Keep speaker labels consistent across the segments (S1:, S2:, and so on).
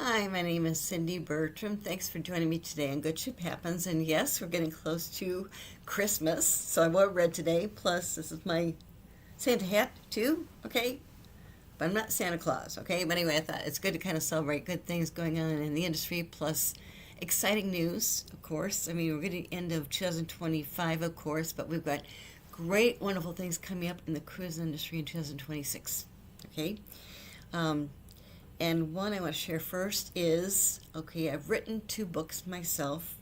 S1: Hi, my name is Cindy Bertram. Thanks for joining me today on Good Ship Happens. And yes, we're getting close to Christmas, so I wore red today. Plus, this is my Santa hat too, okay? But I'm not Santa Claus, okay? But anyway, I thought it's good to kind of celebrate good things going on in the industry, plus exciting news, of course. I mean, we're getting end of 2025, of course, but we've got great, wonderful things coming up in the cruise industry in 2026, okay? Um, and one I want to share first is, okay, I've written two books myself.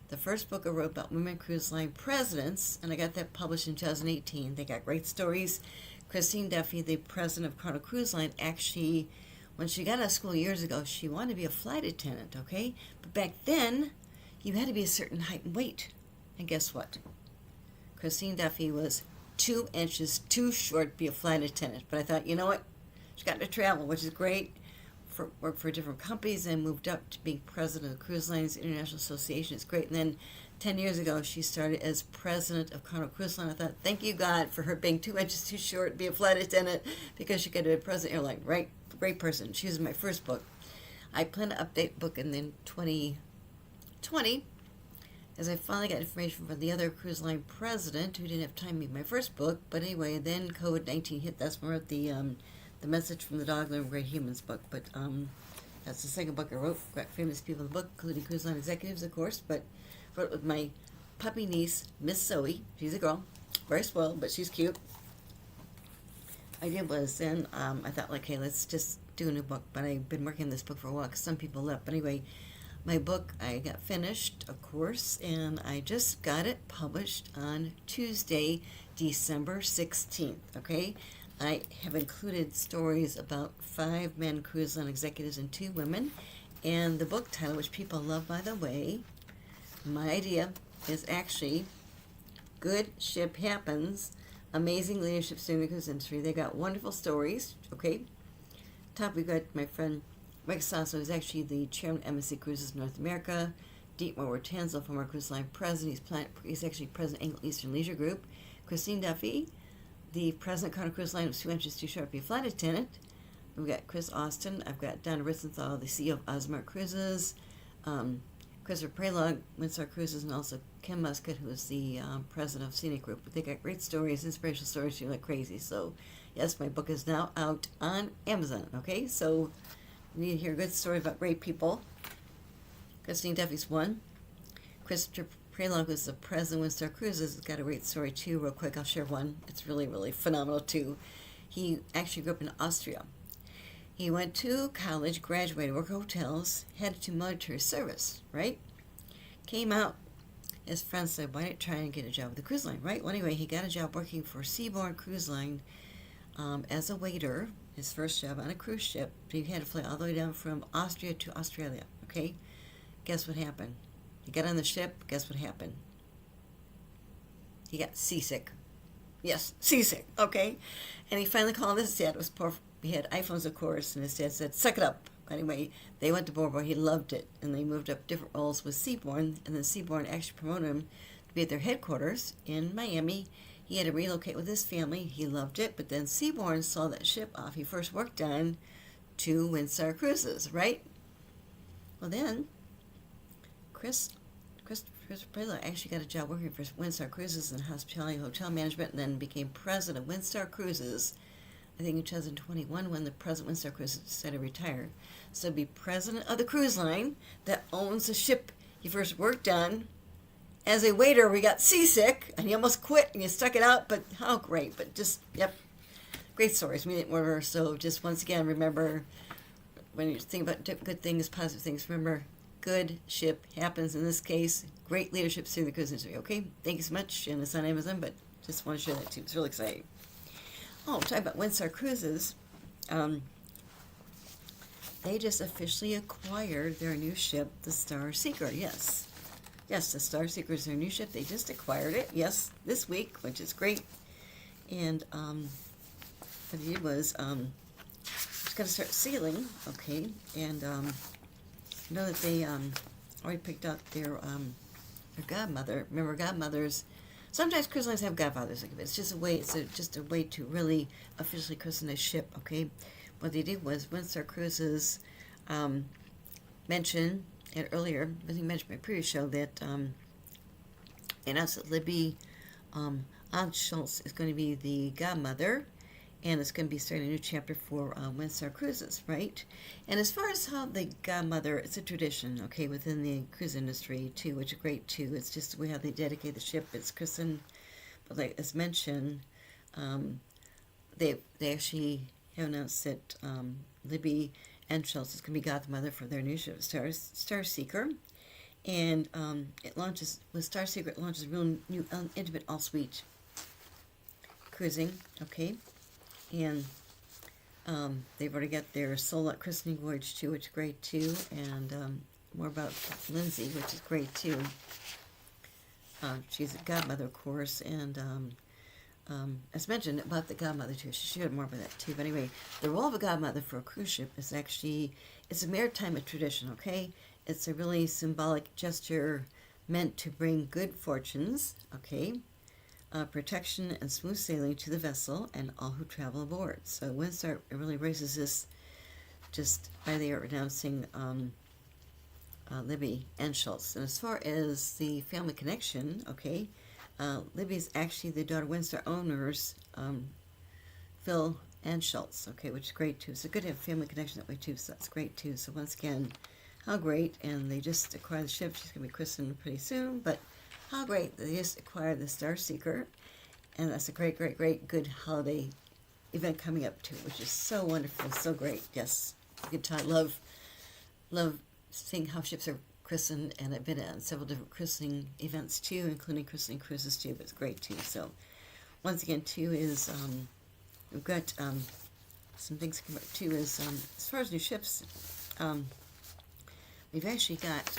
S1: The first book I wrote about women cruise line presidents, and I got that published in 2018. They got great stories. Christine Duffy, the president of Carnival Cruise Line, actually, when she got out of school years ago, she wanted to be a flight attendant, okay? But back then, you had to be a certain height and weight. And guess what? Christine Duffy was 2 inches too short to be a flight attendant. But I thought, you know what? She got to travel, which is great. Worked for different companies and moved up to being president of the Cruise Lines International Association. It's great. And then 10 years ago, she started as president of Carnival Cruise Line. I thought, thank you, God, for her being 2 inches too short to be a flight attendant because she could have been president airline. Right? Great person. She was my first book. I plan to update the book in then 2020 as I finally got information from the other cruise line president who didn't have time to meet my first book. But anyway, then COVID-19 hit. That's when I wrote the Message from the Dog Living Great Humans book, but that's the second book I wrote. Got famous people in the book, including cruise line executives, of course, but wrote it with my puppy niece, Miss Zoe. She's a girl, very spoiled, but she's cute. Idea was then, I thought, like, hey, let's just do a new book, but I've been working on this book for a while because some people left. But anyway, my book, I got finished, of course, and I just got it published on Tuesday, December 16th, okay? I have included stories about 5 men cruise line executives and 2 women. And the book title, which people love, by the way, my idea is actually Good Ship Happens, Amazing Leadership in the Cruise Industry. They got wonderful stories, okay? Top, we've got my friend Rick Sasso, who's actually the chairman of MSC Cruises North America. Dietmar Tanzel, former cruise line president. He's actually president of Anglo Eastern Leisure Group. Christine Duffy, the president of Carnival Cruise Line, was 2 inches too short to be a flight attendant. We've got Chris Austin. I've got Donna Ritzenthal, the CEO of Osmar Cruises. Christopher Pralog, Windstar Cruises, and also Kim Muscat, who is the president of Scenic Group. But they got great stories, inspirational stories, like crazy. So, yes, my book is now out on Amazon, okay? So, you need to hear a good story about great people. Christine Duffy's one. Christopher Pralog was the president of Windstar Cruises. Has got a great story too. Real quick, I'll share one. It's really, really phenomenal too. He actually grew up in Austria. He went to college, graduated, worked hotels, headed to military service, right? Came out. His friends said, why don't you try and get a job with the cruise line, right? Well, anyway, he got a job working for Seabourn Cruise Line as a waiter. His first job on a cruise ship. He had to fly all the way down from Austria to Australia, okay? Guess what happened? He got on the ship, guess what happened? He got seasick. Yes, seasick, okay? And he finally called his dad. It was poor. He had iPhones, of course, and his dad said, suck it up. Anyway, they went to Boardwalk. He loved it, and they moved up different roles with Seabourn, and then Seabourn actually promoted him to be at their headquarters in Miami. He had to relocate with his family. He loved it, but then Seabourn saw that ship off he first worked on to Windstar Cruises, right? Well, then, Chris Pralog actually got a job working for Windstar Cruises in hospitality and hotel management, and then became president of Windstar Cruises, I think in 2021, when the president of Windstar Cruises decided to retire. So to be president of the cruise line that owns the ship he first worked on. As a waiter, we got seasick, and he almost quit, and you stuck it out, but how great. But just, yep, great stories. We didn't order, so just once again, remember, when you think about good things, positive things, remember, good ship happens in this case. Great leadership through the cruise industry. Okay, thank you so much. And it's on Amazon, but just want to share that too. It's really exciting. Oh, talking about Windstar Cruises, they just officially acquired their new ship, the Star Seeker. Yes, the Star Seeker is their new ship. They just acquired it. Yes, this week, which is great. And what they did was it's going to start sailing. Okay, and I know that they already picked out their godmother. Remember, godmothers. Sometimes cruise lines have godfathers. It's just a way. It's just a way to really officially christen a ship. Okay, what they did was Windstar Cruises mention it earlier, I think I mentioned in my previous show that announced that Libby Schultz is going to be the godmother, and it's going to be starting a new chapter for Windstar Cruises, right? And as far as how the godmother, it's a tradition, okay, within the cruise industry too, which is great too. It's just how they dedicate the ship. It's christened, but like as mentioned, they actually have announced that Libby and Schultz is going to be godmother for their new ship, Star Seeker. And it launches with Star Secret. It launches real new intimate all suite cruising, okay, and they've already got their sold out christening voyage too, which is great too, and more about Lindsay, which is great too. She's a godmother, of course, and as mentioned about the godmother too. She shared more about that too. But anyway, the role of a godmother for a cruise ship is actually it's a maritime tradition, okay. It's a really symbolic gesture meant to bring good fortunes, okay, protection and smooth sailing to the vessel and all who travel aboard. So Windstar really raises this just by their announcing Libby and Schultz. And as far as the family connection, okay, Libby's actually the daughter of Windstar owners, Phil and Schultz, okay, which is great too. So good to have family connection that way too, so that's great too. So once again, how great, and they just acquired the ship. She's going to be christened pretty soon, but how great they just acquired the Star Seeker, and that's a great, great, great, good holiday event coming up too, which is so wonderful, so great. Yes, good time. Love seeing how ships are christened, and I've been on several different christening events too, including christening cruises too, but it's great too. So once again too is we've got some things coming up too is as far as new ships. We've actually got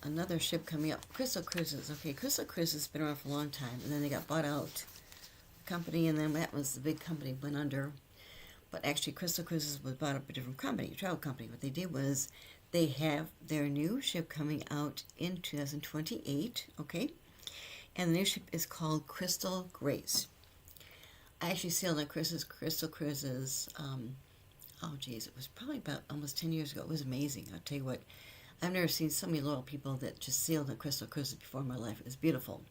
S1: another ship coming up, Crystal Cruises. Okay, Crystal Cruises has been around for a long time, and then they got bought out, company, and then that was the big company went under. But actually, Crystal Cruises was bought up a different company, a travel company. What they did was they have their new ship coming out in 2028, okay? And the new ship is called Crystal Grace. I actually sailed on Crystal Cruises, oh geez, it was probably about almost 10 years ago. It was amazing. I'll tell you what, I've never seen so many loyal people that just sailed on Crystal Cruises before in my life. It was beautiful.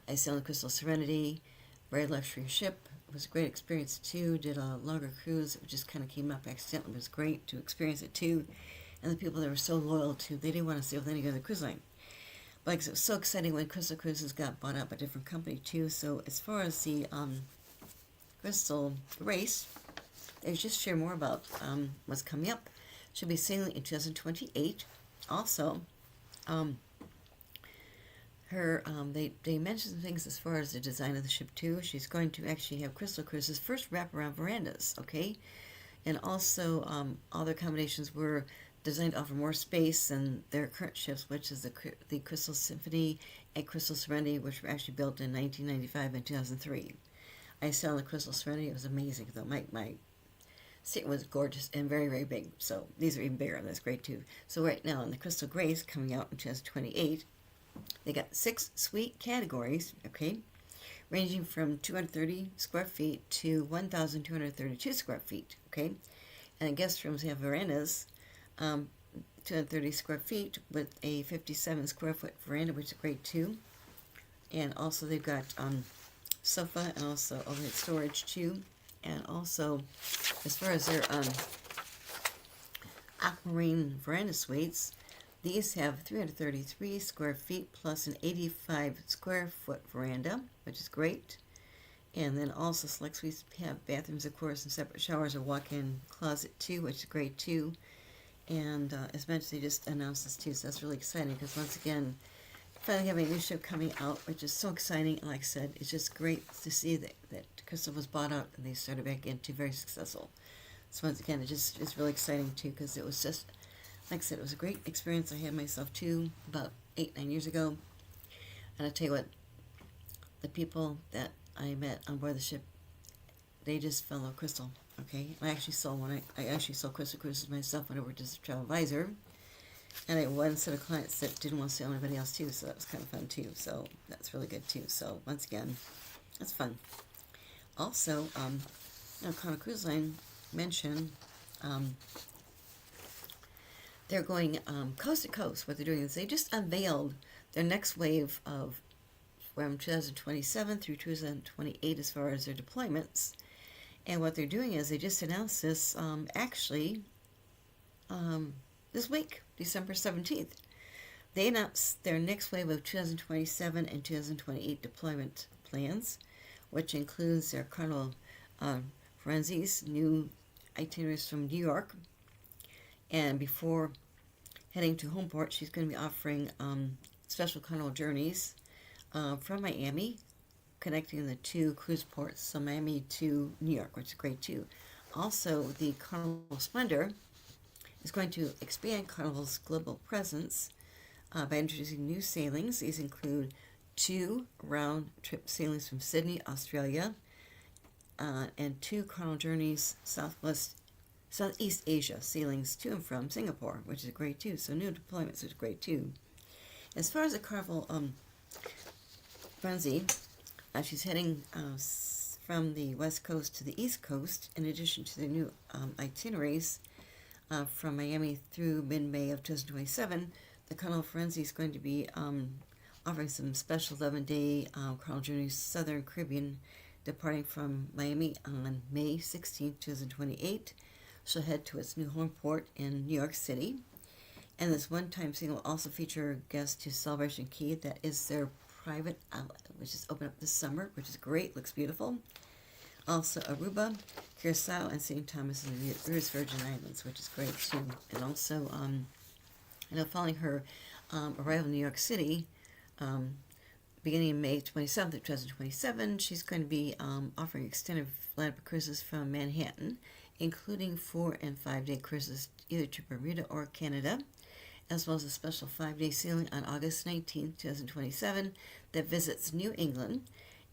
S1: I sailed on Crystal Serenity, very luxury ship. It was a great experience too. Did a longer cruise. It just kind of came up accidentally. It was great to experience it too. And the people that were so loyal to, they didn't want to sail with any other cruise line. Like, it was so exciting when Crystal Cruises got bought up by a different company too. So as far as the Crystal Race, they just share more about what's coming up. She'll be sailing in 2028. Also, they mentioned some things as far as the design of the ship too. She's going to actually have Crystal Cruises first wraparound verandas, okay, and also all their accommodations were designed to offer more space than their current ships, which is the Crystal Symphony and Crystal Serenity, which were actually built in 1995 and 2003. I sailed on the Crystal Serenity. It was amazing though. My seat was gorgeous and very, very big. So these are even bigger, and that's great too. So right now in the Crystal Grace coming out in 2028, they got 6 suite categories, okay, ranging from 230 square feet to 1,232 square feet, okay. And the guest rooms have verandas, 230 square feet with a 57 square foot veranda, which is great too. And also they've got sofa and also overhead storage too. And also, as far as their aquamarine veranda suites, these have 333 square feet plus an 85 square foot veranda, which is great. And then also select suites have bathrooms, of course, and separate showers or walk-in closet too, which is great too. And as mentioned, they just announced this too, so that's really exciting because once again, finally having a new ship coming out, which is so exciting. Like I said, it's just great to see that Crystal was bought out and they started back into very successful. So once again, it's really exciting too because it was just, like I said, it was a great experience I had myself too about 8-9 years ago. And I tell you what, the people that I met on board the ship, they just fell in love with Crystal. Okay, I actually saw I actually saw Crystal Cruises myself when I worked as a travel advisor. And I had one set of clients that didn't want to sail anybody else too, so that was kind of fun too. So that's really good too. So once again, that's fun. Also, Carnival Cruise Line mentioned they're going coast to coast. What they're doing is they just unveiled their next wave of from 2027 through 2028 as far as their deployments. And what they're doing is they just announced this this week, December 17th. They announced their next wave of 2027 and 2028 deployment plans, which includes their Colonel Ferenzi's new itineraries from New York. And before heading to Homeport, she's going to be offering special Carnival journeys from Miami, connecting the two cruise ports, so Miami to New York, which is great too. Also, the Carnival Splendor is going to expand Carnival's global presence by introducing new sailings. These include 2 round-trip sailings from Sydney, Australia, and 2 Carnival journeys Southeast Asia sailings to and from Singapore, which is great too. So new deployments, which is great too. As far as the Carnival Frenzy, she's heading from the west coast to the east coast, in addition to the new itineraries from Miami through mid-May of 2027. The Carnival Frenzy is going to be offering some special 11-day Carnival Journeys Southern Caribbean, departing from Miami on May 16, 2028. She'll head to its new home port in New York City. And this one-time single will also feature guests to Celebration Key. That is their private outlet, which is open up this summer, which is great, looks beautiful. Also Aruba, Curacao, and St. Thomas and the Virgin Islands, which is great too. And also, following her arrival in New York City, beginning in May 27th of 2027, she's going to be offering extended lineup of cruises from Manhattan, including 4- and 5-day cruises either to Bermuda or Canada, as well as a special 5-day sailing on August 19th, 2027, that visits New England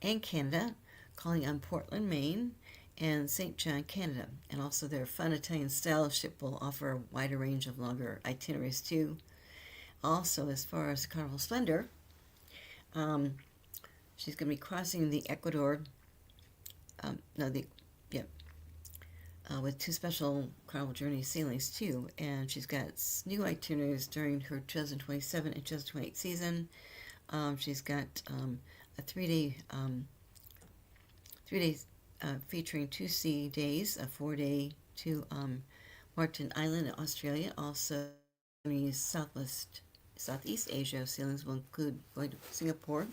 S1: and Canada, calling on Portland, Maine, and St. John, Canada. And also their fun Italian-style ship will offer a wider range of longer itineraries too. Also, as far as Carnival Splendor, she's going to be crossing the Ecuador, with 2 special Carnival Journey sailings too, and she's got new itineraries during her 2027 and 2028 season. She's got a 3-day featuring 2 sea days, a 4-day to Martin Island in Australia. Also, Southeast Asia sailings will include going to Singapore,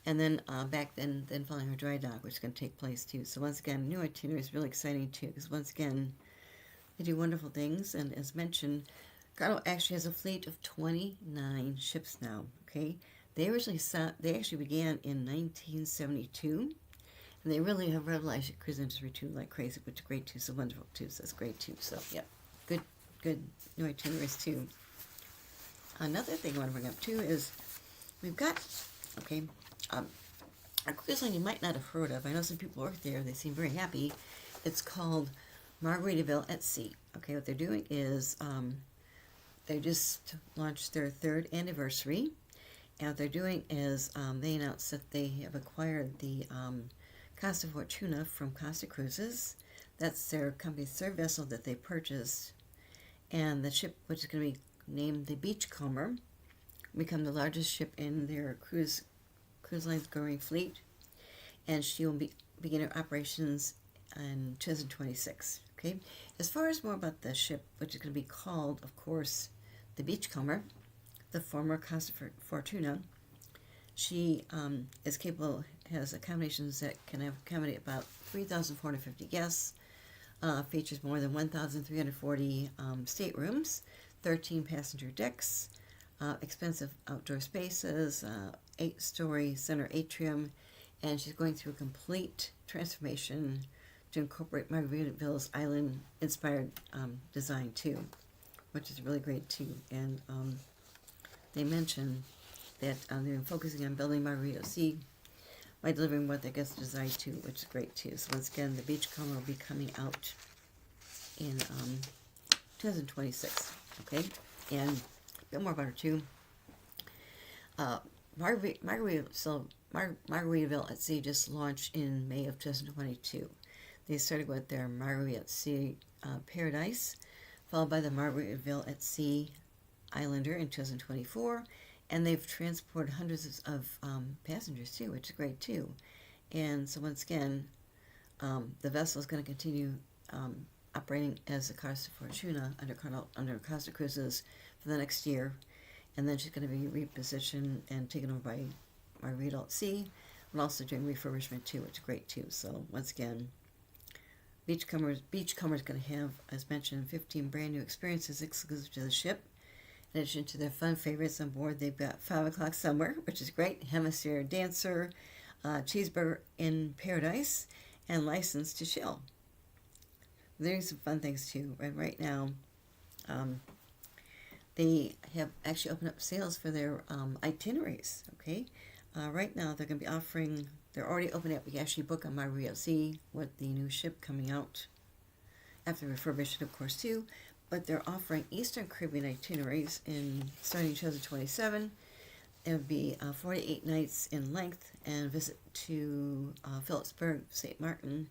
S1: and then then following her dry dock, which is going to take place too. So once again, new itinerary is really exciting too, because once again, they do wonderful things. And as mentioned, Carnival actually has a fleet of 29 ships now. Okay, they actually began in 1972, and they really have revitalized the cruise industry too, like crazy, which is great too. So wonderful too. So that's great too. So yeah, good new itineraries too. Another thing I want to bring up too is we've got a cruise line you might not have heard of. I know some people work there. They seem very happy. It's called Margaritaville at Sea. Okay, what they're doing is they just launched their 3rd anniversary. And what they're doing is they announced that they have acquired the Costa Fortuna from Costa Cruises. That's their company's 3rd vessel that they purchased. And the ship, which is going to be named the Beachcomber, become the largest ship in their cruise line's growing fleet, and she will begin her operations in 2026. Okay, as far as more about the ship, which is going to be called, of course, the Beachcomber, the former Costa Fortuna, she is capable, has accommodations that can accommodate about 3,450 guests, features more than 1,340 staterooms, 13 passenger decks, expensive outdoor spaces, 8-story center atrium, and she's going through a complete transformation to incorporate Margaritaville's island-inspired design too, which is really great too. And they mentioned that they've been focusing on building Margarita Sea by delivering what their guests desire too, which is great too. So once again, the Beachcomber will be coming out in 2026. Okay, and a bit more about her too. Margaritaville at Sea just launched in May of 2022. They started with their Margarita at Sea Paradise, followed by the Margaretville at Sea Islander in 2024, and they've transported hundreds of passengers too, which is great too. And so once again, the vessel is going to continue operating as the Costa Fortuna under Costa Cruises for the next year, and then she's going to be repositioned and taken over by Margaretville at Sea, and also doing refurbishment too, which is great too. So once again, Beachcomber is going to have, as mentioned, 15 brand new experiences exclusive to the ship. In addition to their fun favorites on board, they've got 5 o'clock somewhere, which is great, Hemisphere Dancer, Cheeseburger in Paradise, and License to Chill. They're doing some fun things too. Right now, they have actually opened up sales for their itineraries. Okay, right now they're going to be offering. They're already opening up. You can actually book on Margaretville Sea with the new ship coming out after refurbishment, of course, too. But they're offering Eastern Caribbean itineraries starting in 2027. It would be 48 nights in length and visit to Phillipsburg, St. Martin,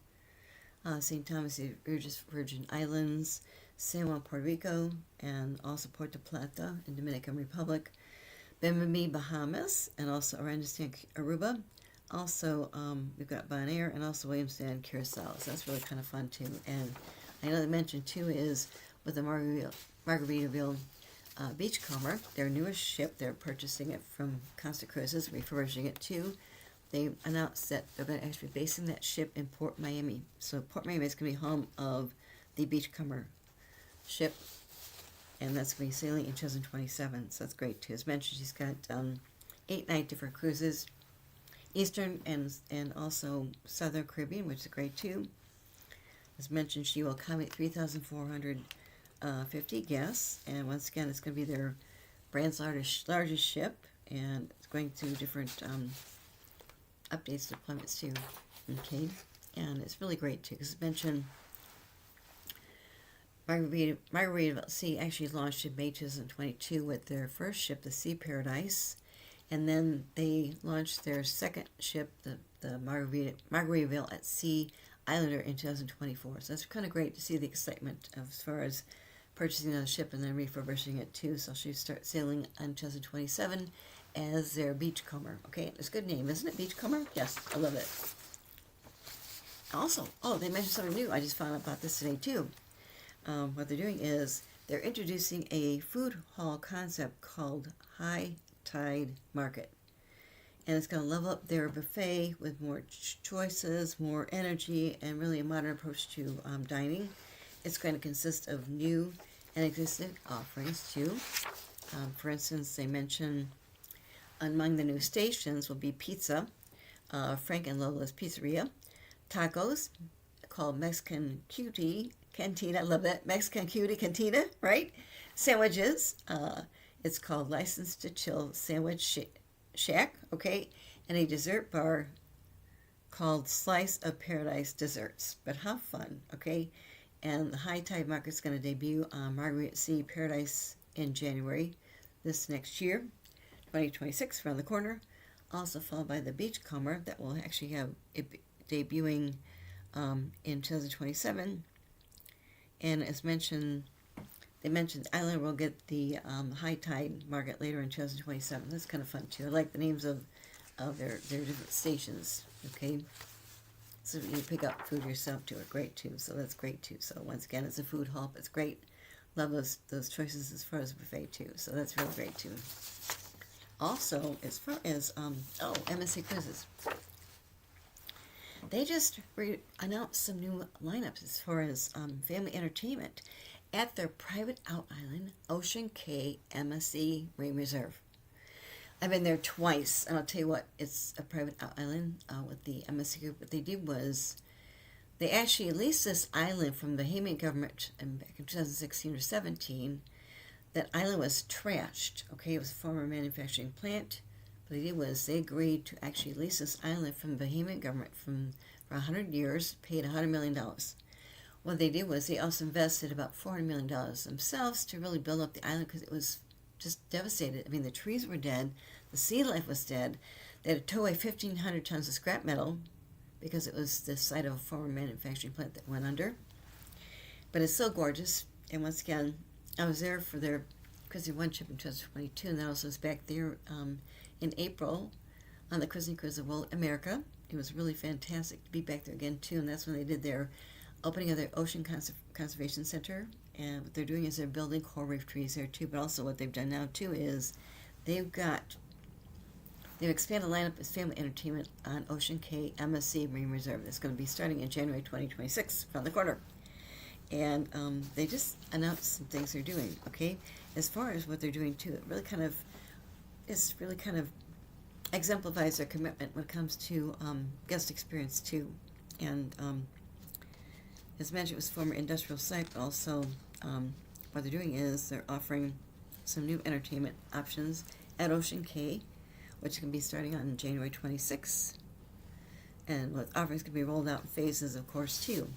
S1: St. Thomas the Virgin Islands, San Juan, Puerto Rico, and also Puerto Plata in Dominican Republic, Bimini, Bahamas, and also Arendistan, Aruba. Also, we've got Bonaire and also Williamstown, Curacao. So that's really kind of fun too. And I know they mentioned too is with the Margaretville Beachcomber, their newest ship. They're purchasing it from Costa Cruises, refurbishing it too. They announced that they're going to actually be basing that ship in Port Miami. So Port Miami is going to be home of the Beachcomber ship, and that's going to be sailing in 2027. So that's great too. As mentioned, she's got 8 different cruises, Eastern and also Southern Caribbean, which is great too. As mentioned, she will accommodate 3,450 guests, and once again, it's going to be their brand's largest ship, and it's going through different updates, deployments too. Okay, and it's really great too, because as mentioned, Margaretville Sea actually launched in May 2022 with their first ship, the Sea Paradise, and then they launched their second ship, the Margaretville at Sea Islander in 2024. So that's kind of great to see the excitement as far as purchasing another ship and then refurbishing it too. So she'll start sailing in 2027 as their Beachcomber. Okay, it's a good name, isn't it? Beachcomber? Yes, I love it. Also, they mentioned something new. I just found out about this today too. What they're doing is they're introducing a food hall concept called High Tide Market. And it's going to level up their buffet with more choices, more energy, and really a modern approach to dining. It's going to consist of new and existing offerings too. For instance, they mention among the new stations will be pizza, Frank and Lola's Pizzeria, tacos called Mexican Cutie Cantina. I love that. Mexican Cutie Cantina, right? Sandwiches. It's called License to Chill Sandwich Shack, okay? And a dessert bar called Slice of Paradise Desserts. But how fun, okay? And the High Tide Market is going to debut on Margaret Sea Paradise in January this next year, 2026, around the corner. Also followed by the Beachcomber that will actually have it debuting in 2027. And as mentioned, they mentioned the island will get the High Tide Market later in 2027. That's kind of fun too. I like the names of their different stations. Okay, so you pick up food yourself too. Are great too. So that's great too. So once again, it's a food hall. It's great. Love those choices as far as buffet too. So that's really great too. Also, as far as MSC Cruises, they just announced some new lineups as far as family entertainment at their private out island, Ocean Cay MSC Marine Reserve. I've been there twice, and I'll tell you what, it's a private out island with the MSC group. What they did was they actually leased this island from the Bahamian government back in 2016 or 17. That island was trashed. Okay, it was a former manufacturing plant. What they did was they agreed to actually lease this island from the Bahamian government for 100 years, paid $100 million. What they did was they also invested about $400 million themselves to really build up the island because it was just devastated. I mean, the trees were dead, the sea life was dead. They had to tow away 1,500 tons of scrap metal because it was the site of a former manufacturing plant that went under. But it's so gorgeous, And once again, I was there for their Cruising One trip in 2022, and then I also was back there in April on the Cruising Cruise of World America. It was really fantastic to be back there again too, and that's when they did their opening of their Ocean Conservation Center. And what they're doing is they're building coral reef trees there too, but also what they've done now too is they've expanded the lineup as family entertainment on Ocean Cay MSC Marine Reserve. That's going to be starting in January 2026, around the corner. And they just announced some things they're doing. Okay, as far as what they're doing too, it really kind of exemplifies their commitment when it comes to guest experience too. And as mentioned, it was former industrial site, but also what they're doing is they're offering some new entertainment options at Ocean Cay, which can be starting on January 26th. And what offerings can be rolled out in phases, of course, too.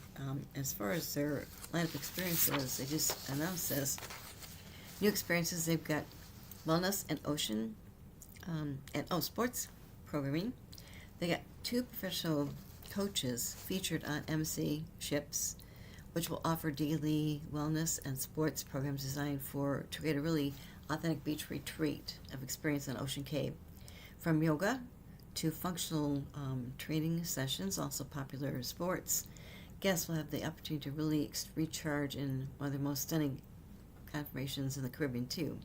S1: As far as their line of experiences, they just announced this. New experiences, they've got wellness and ocean sports programming. They got 2 professional coaches featured on MC ships, which will offer daily wellness and sports programs designed to create a really authentic beach retreat of experience on Ocean Cay. From yoga to functional training sessions, also popular sports, guests will have the opportunity to really recharge in one of the most stunning confirmations in the Caribbean too.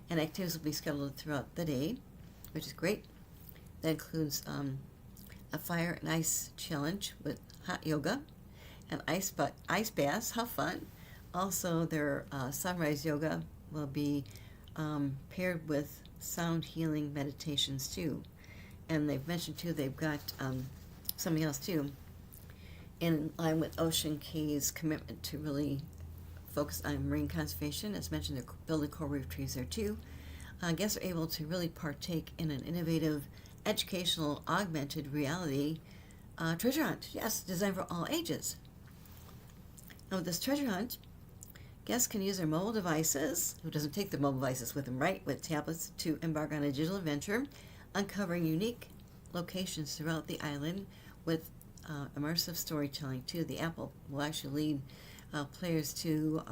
S1: And activities will be scheduled throughout the day, which is great. That includes a fire and ice challenge with hot yoga, and ice baths. How fun! Also, their sunrise yoga will be paired with sound healing meditations too. And they've mentioned too they've got something else too, in line with Ocean Cay's commitment to really focus on marine conservation. As mentioned, they're building coral reef trees there too. Guests are able to really partake in an innovative, educational, augmented reality treasure hunt. Yes, designed for all ages. And with this treasure hunt, guests can use their mobile devices. Who doesn't take their mobile devices with them, right? With tablets to embark on a digital adventure, uncovering unique locations throughout the island with immersive storytelling too. The app will actually lead players to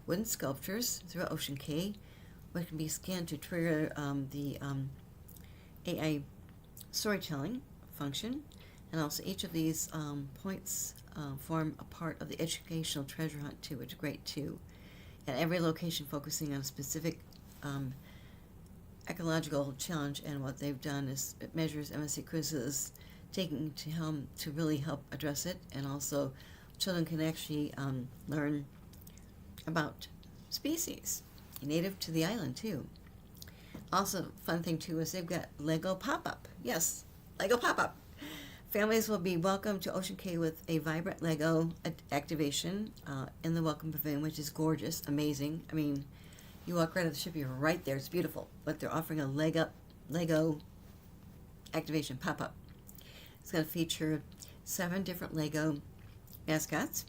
S1: wooden sculptures throughout Ocean Cay, which can be scanned to trigger the AI storytelling function. And also each of these points form a part of the educational treasure hunt too, which is great too. And every location focusing on a specific ecological challenge, and what they've done is it measures MSC Cruises taking to really help address it, and also children can actually learn about species native to the island too. Also, fun thing too is they've got Lego pop-up. Yes, Lego pop-up. Families will be welcomed to Ocean Cay with a vibrant Lego activation in the Welcome Pavilion, which is gorgeous, amazing. I mean, you walk right off the ship, you're right there. It's beautiful. But they're offering a Lego activation pop-up. It's going to feature 7 different Lego mascots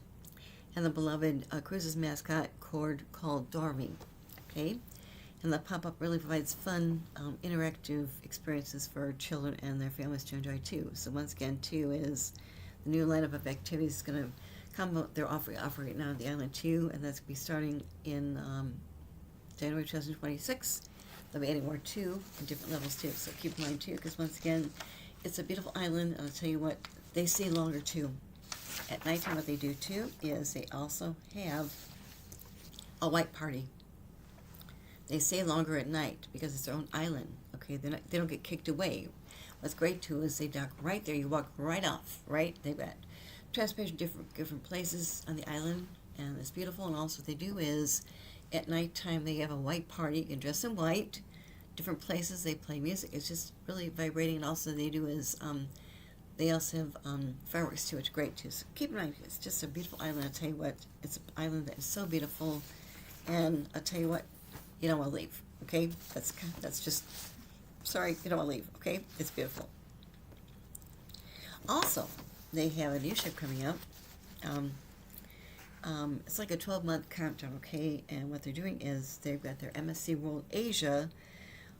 S1: and the beloved Cruises mascot called Dormy. Okay? And the pop-up really provides fun, interactive experiences for children and their families to enjoy too. So once again, too, is the new lineup of activities is going to come. They're offering right now on the island too, and that's going to be starting in January 2026. They'll be adding more too, in different levels too. So keep in mind too, because once again, it's a beautiful island, and I'll tell you what, they stay longer too. At nighttime, what they do too is they also have a white party. They stay longer at night because it's their own island. Okay, they don't get kicked away. What's great too is they dock right there. You walk right off. Right, they've got transportation different places on the island, and it's beautiful. And also, what they do is at nighttime they have a white party. You can dress in white. Different places they play music. It's just really vibrating. And also, they do is they also have fireworks too. It's great too. So keep in mind, it's just a beautiful island. I'll tell you what, it's an island that is so beautiful, and I'll tell you what, you don't want to leave. Okay, that's just sorry, you don't want to leave. Okay, it's beautiful. Also, they have a new ship coming out. It's like a 12-month countdown. Okay, and what they're doing is they've got their MSC World Asia,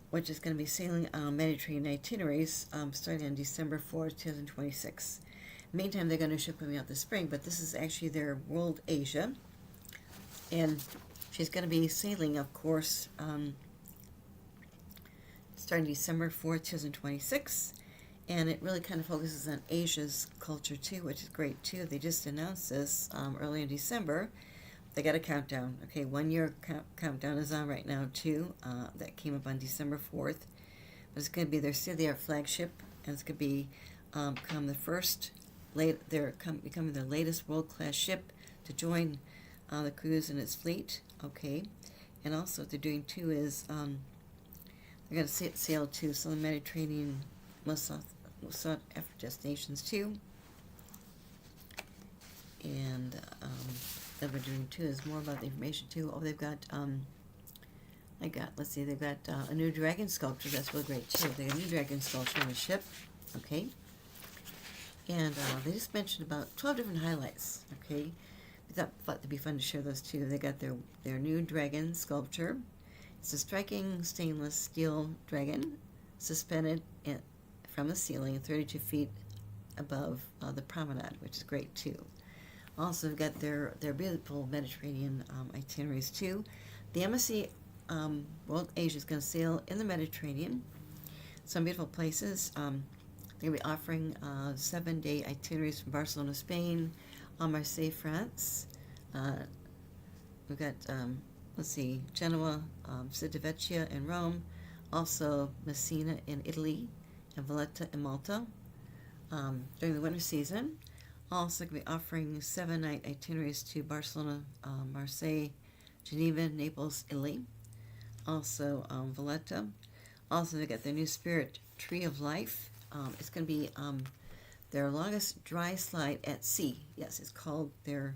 S1: which is going to be sailing on Mediterranean itineraries starting on December 4th, 2026. Meantime, they're going to ship coming out this spring, but this is actually their World Asia. And she's going to be sailing, of course, starting December 4th, 2026. And it really kind of focuses on Asia's culture too, which is great too. They just announced this early in December. They got a countdown. Okay, 1 year countdown is on right now too. That came up on December 4th. But it's going to be their state-of-the-art flagship, and it's going to be become the first, becoming the latest world-class ship to join the cruise in its fleet. Okay, and also what they're doing too is they're going to sail to some of the Mediterranean, most sought after destinations too. And that we're doing too is more about the information too. Oh, they've got let's see, they've got a new dragon sculpture. That's really great too. They got a new dragon sculpture on the ship. Okay. And they just mentioned about 12 different highlights. Okay. We thought it'd be fun to share those too. They got their new dragon sculpture. It's a striking stainless steel dragon suspended from the ceiling 32 feet above the promenade, which is great too. Also, we've got their beautiful Mediterranean itineraries too. The MSC World Asia is going to sail in the Mediterranean. Some beautiful places. They're going to be offering 7-day itineraries from Barcelona, Spain, Marseille, France. We've got, let's see, Genoa, Civitavecchia in Rome, also Messina in Italy, and Valletta in Malta during the winter season. Also going to be offering 7-night itineraries to Barcelona, Marseille, Geneva, Naples, Italy. Also Valletta. Also they got their new Spirit Tree of Life. It's going to be their longest dry slide at sea. Yes, it's called the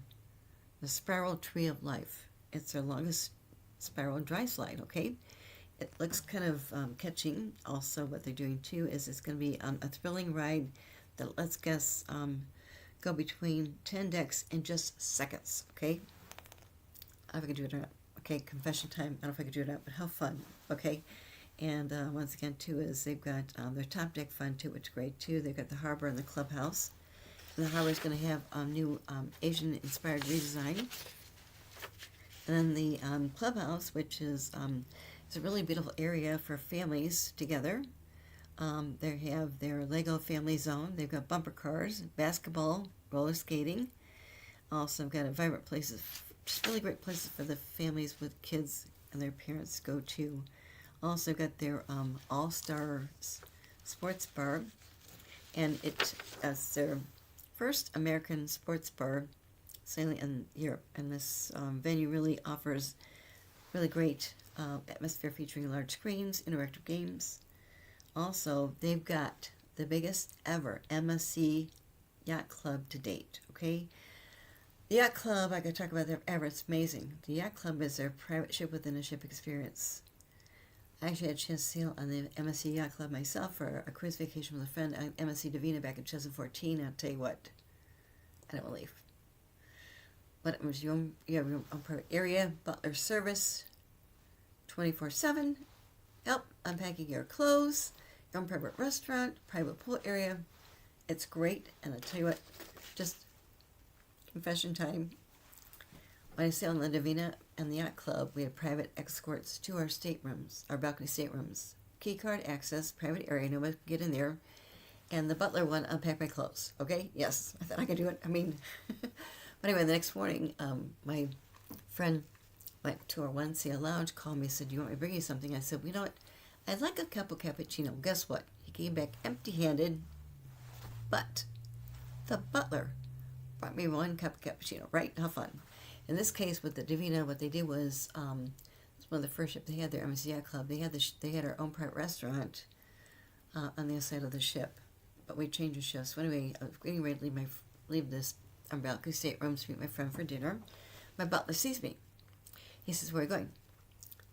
S1: Spiral Tree of Life. It's their longest spiral dry slide, okay? It looks kind of catching. Also, what they're doing too is it's going to be a thrilling ride that lets guests go between 10 decks in just seconds, okay? I don't know if I can do it or not. Okay, confession time. I don't know if I can do it or not, but how fun, okay? And once again, too, is they've got their top deck fun, too, which is great, too. They've got the harbor and the clubhouse. And the harbor is going to have new Asian-inspired redesign. And then the clubhouse, which is a really beautiful area for families together. They have their Lego family zone. They've got bumper cars, basketball, roller skating. Also, got vibrant places, just really great places for the families with kids and their parents to go to. Also got their All-Star Sports Bar, and it's their first American sports bar sailing in Europe. And this venue really offers really great atmosphere featuring large screens, interactive games. Also, they've got the biggest ever MSC Yacht Club to date, okay? The Yacht Club, I could talk about that ever. It's amazing. The Yacht Club is their private ship within a ship experience. I actually had a chance to sail on the MSC Yacht Club myself for a cruise vacation with a friend on MSC Divina back in 2014. I'll tell you what, I don't believe. But it was you have your own private area, butler service, 24/7, help unpacking your clothes, your own private restaurant, private pool area. It's great, and I'll tell you what, just confession time. When I sailed on the Divina and the Yacht Club, we had private escorts to our staterooms, our balcony staterooms. Key card access, private area, nobody could get in there. And the butler would unpack my clothes, okay? Yes, I thought I could do it. I mean, but anyway, the next morning, my friend went to our one sail lounge, called me, said, "Do you want me to bring you something?" I said, "You know what? I'd like a cup of cappuccino." Guess what? He came back empty-handed, but the butler brought me 1 cup of cappuccino, right? How fun. In this case, with the Divina, what they did was, it was one of the first ships they had their MSC Yacht Club. They had our own private restaurant on the other side of the ship, but we changed the shifts. So anyway, I was getting ready to leave this balcony stateroom to meet my friend for dinner. My butler sees me. He says, "Where are you going?"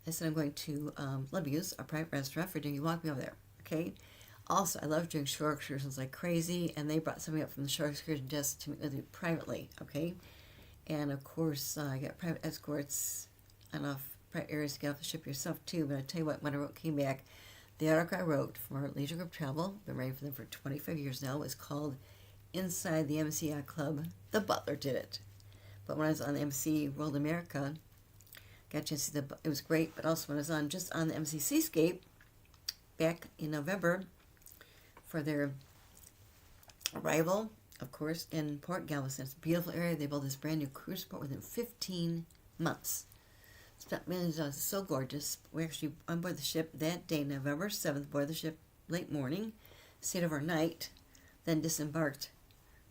S1: I said, "I'm going to Libby's, a private restaurant, for dinner. You walk me over there, okay?" Also, I love doing shore excursions like crazy, and they brought somebody up from the shore excursion desk to meet with me privately, okay? And of course, I got private escorts and off private areas to get off the ship yourself too. But I tell you what, when I came back, the article I wrote for our Leisure Group Travel, been writing for them for 25 years now, was called "Inside the MSC Yacht Club, the Butler Did It." But when I was on the MSC World America, got a chance to see it was great. But also when I was on just on the MC Seascape back in November for their arrival, of course, in Port Galveston. It's a beautiful area. They built this brand new cruise port within 15 months. Spent millions of dollars. It's so gorgeous. We actually on board the ship that day, November 7th, boarded the ship late morning, stayed overnight, then disembarked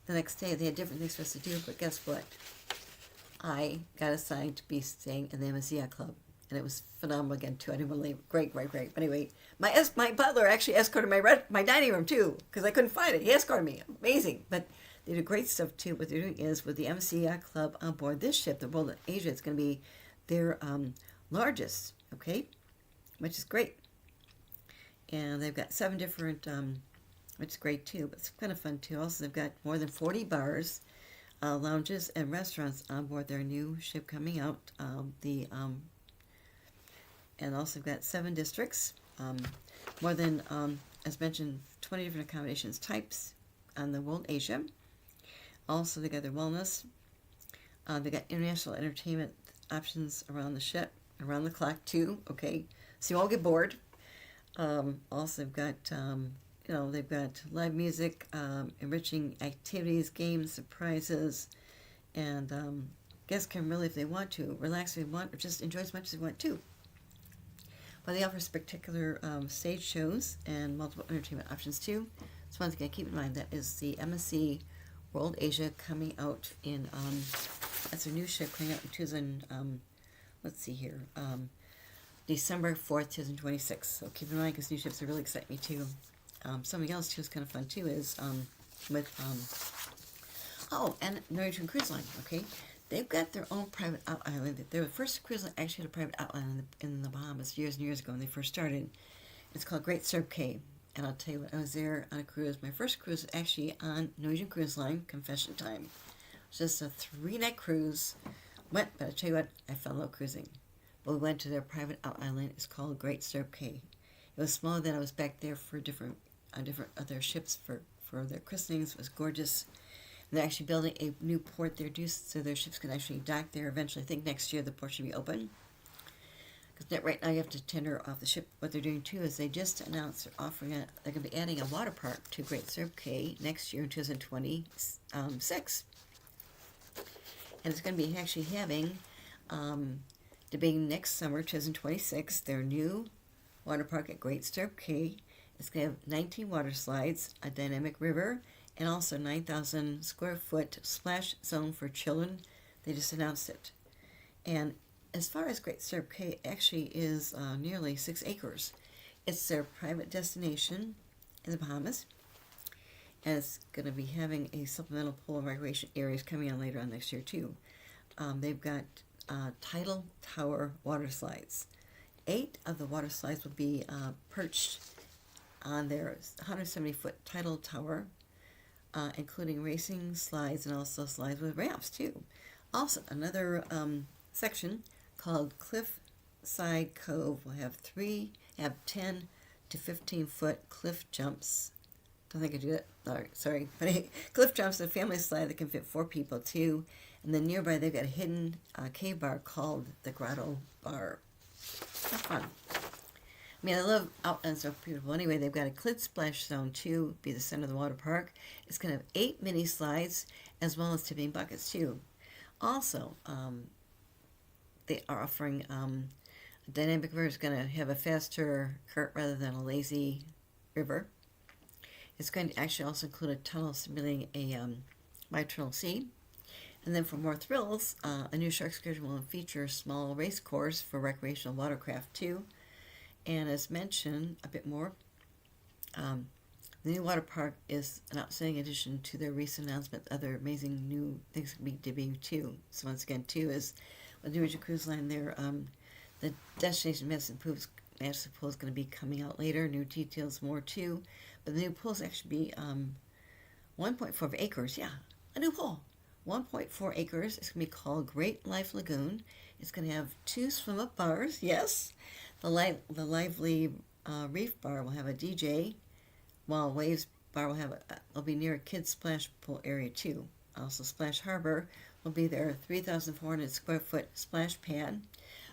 S1: the next day. They had different things for us to do, but guess what? I got assigned to be staying in the MSC Yacht Club, and it was phenomenal again too. I didn't want to leave. Great. But anyway, my butler actually escorted my dining room too because I couldn't find it. He escorted me. Amazing. But they do great stuff too. What they're doing is with the MSC Yacht Club on board this ship, the World of Asia, it's going to be their largest. Okay, which is great. And they've got 7 different, which is great too. But it's kind of fun too. Also, they've got more than 40 bars, lounges, and restaurants on board their new ship coming out. And also got 7 districts, more than, as mentioned, 20 different accommodations types on the World Asia. Also, they got their wellness. They got international entertainment options around the ship, around the clock too. Okay, so you won't get bored. Also, they've got, they've got live music, enriching activities, games, surprises, and guests can really, if they want to, relax if they want, or just enjoy as much as they want to. But they offer spectacular stage shows and multiple entertainment options too. So once again, keep in mind that is the MSC World Asia coming out in, that's a new ship coming out in 2000, let's see here, December 4th, 2026. So keep in mind because new ships are really excite me too. Something else too is kind of fun too is and Norwegian Cruise Line, okay? They've got their own private island. They were the first cruise line actually had a private island in the Bahamas years and years ago when they first started. It's called Great Stirrup Cay. And I'll tell you what, I was there on a cruise. My first cruise was actually on Norwegian Cruise Line, confession time. It was just a 3-night cruise. But I'll tell you what, I fell in love cruising. But we went to their private island. It's called Great Stirrup Cay. It was smaller than I was back there for different other ships for their christenings. It was gorgeous. They're actually building a new port there, so their ships can actually dock there eventually. I think next year the port should be open. Because right now you have to tender off the ship. What they're doing too is they just announced they're offering they're going to be adding a water park to Great Stirrup Cay next year in 2026. And it's going to be actually having, debating next summer, 2026, their new water park at Great Stirrup Cay. It's going to have 19 water slides, a dynamic river, and also 9,000 square foot splash zone for children. They just announced it. And as far as Great Stirrup Cay, actually is nearly 6 acres. It's their private destination in the Bahamas. And it's going to be having a supplemental pool and recreation areas coming on later on next year too. They've got tidal tower water slides. 8 of the water slides will be perched on their 170-foot tidal tower, including racing slides and also slides with ramps too. Also, another section called Cliffside Cove will have 10 to 15-foot cliff jumps. Don't think I do that. All right, sorry. Cliff jumps and a family slide that can fit 4 people too. And then nearby they've got a hidden cave bar called the Grotto Bar. Have fun. I mean, I love outlands so beautiful. Anyway, they've got a clit splash zone too, be the center of the water park. It's going to have 8 mini slides as well as tipping buckets too. Also, they are offering a dynamic river is going to have a faster current rather than a lazy river. It's going to actually also include a tunnel simulating a bi-tunnel sea. And then for more thrills, a new shark excursion will feature a small race course for recreational watercraft too. And as mentioned a bit more, the new water park is an outstanding addition to their recent announcement. Other amazing new things to be debuted too. So once again, too, is with the Norwegian Cruise Line, the destination massive pool is going to be coming out later. New details more too, but the new pool is actually be 1.4 acres. Yeah, a new pool. 1.4 acres. It's going to be called Great Life Lagoon. It's going to have 2 swim-up bars. Yes, the lively reef bar will have a DJ, while Waves bar will be near a kids splash pool area too. Also, Splash Harbor will be their 3,400 square foot splash pad.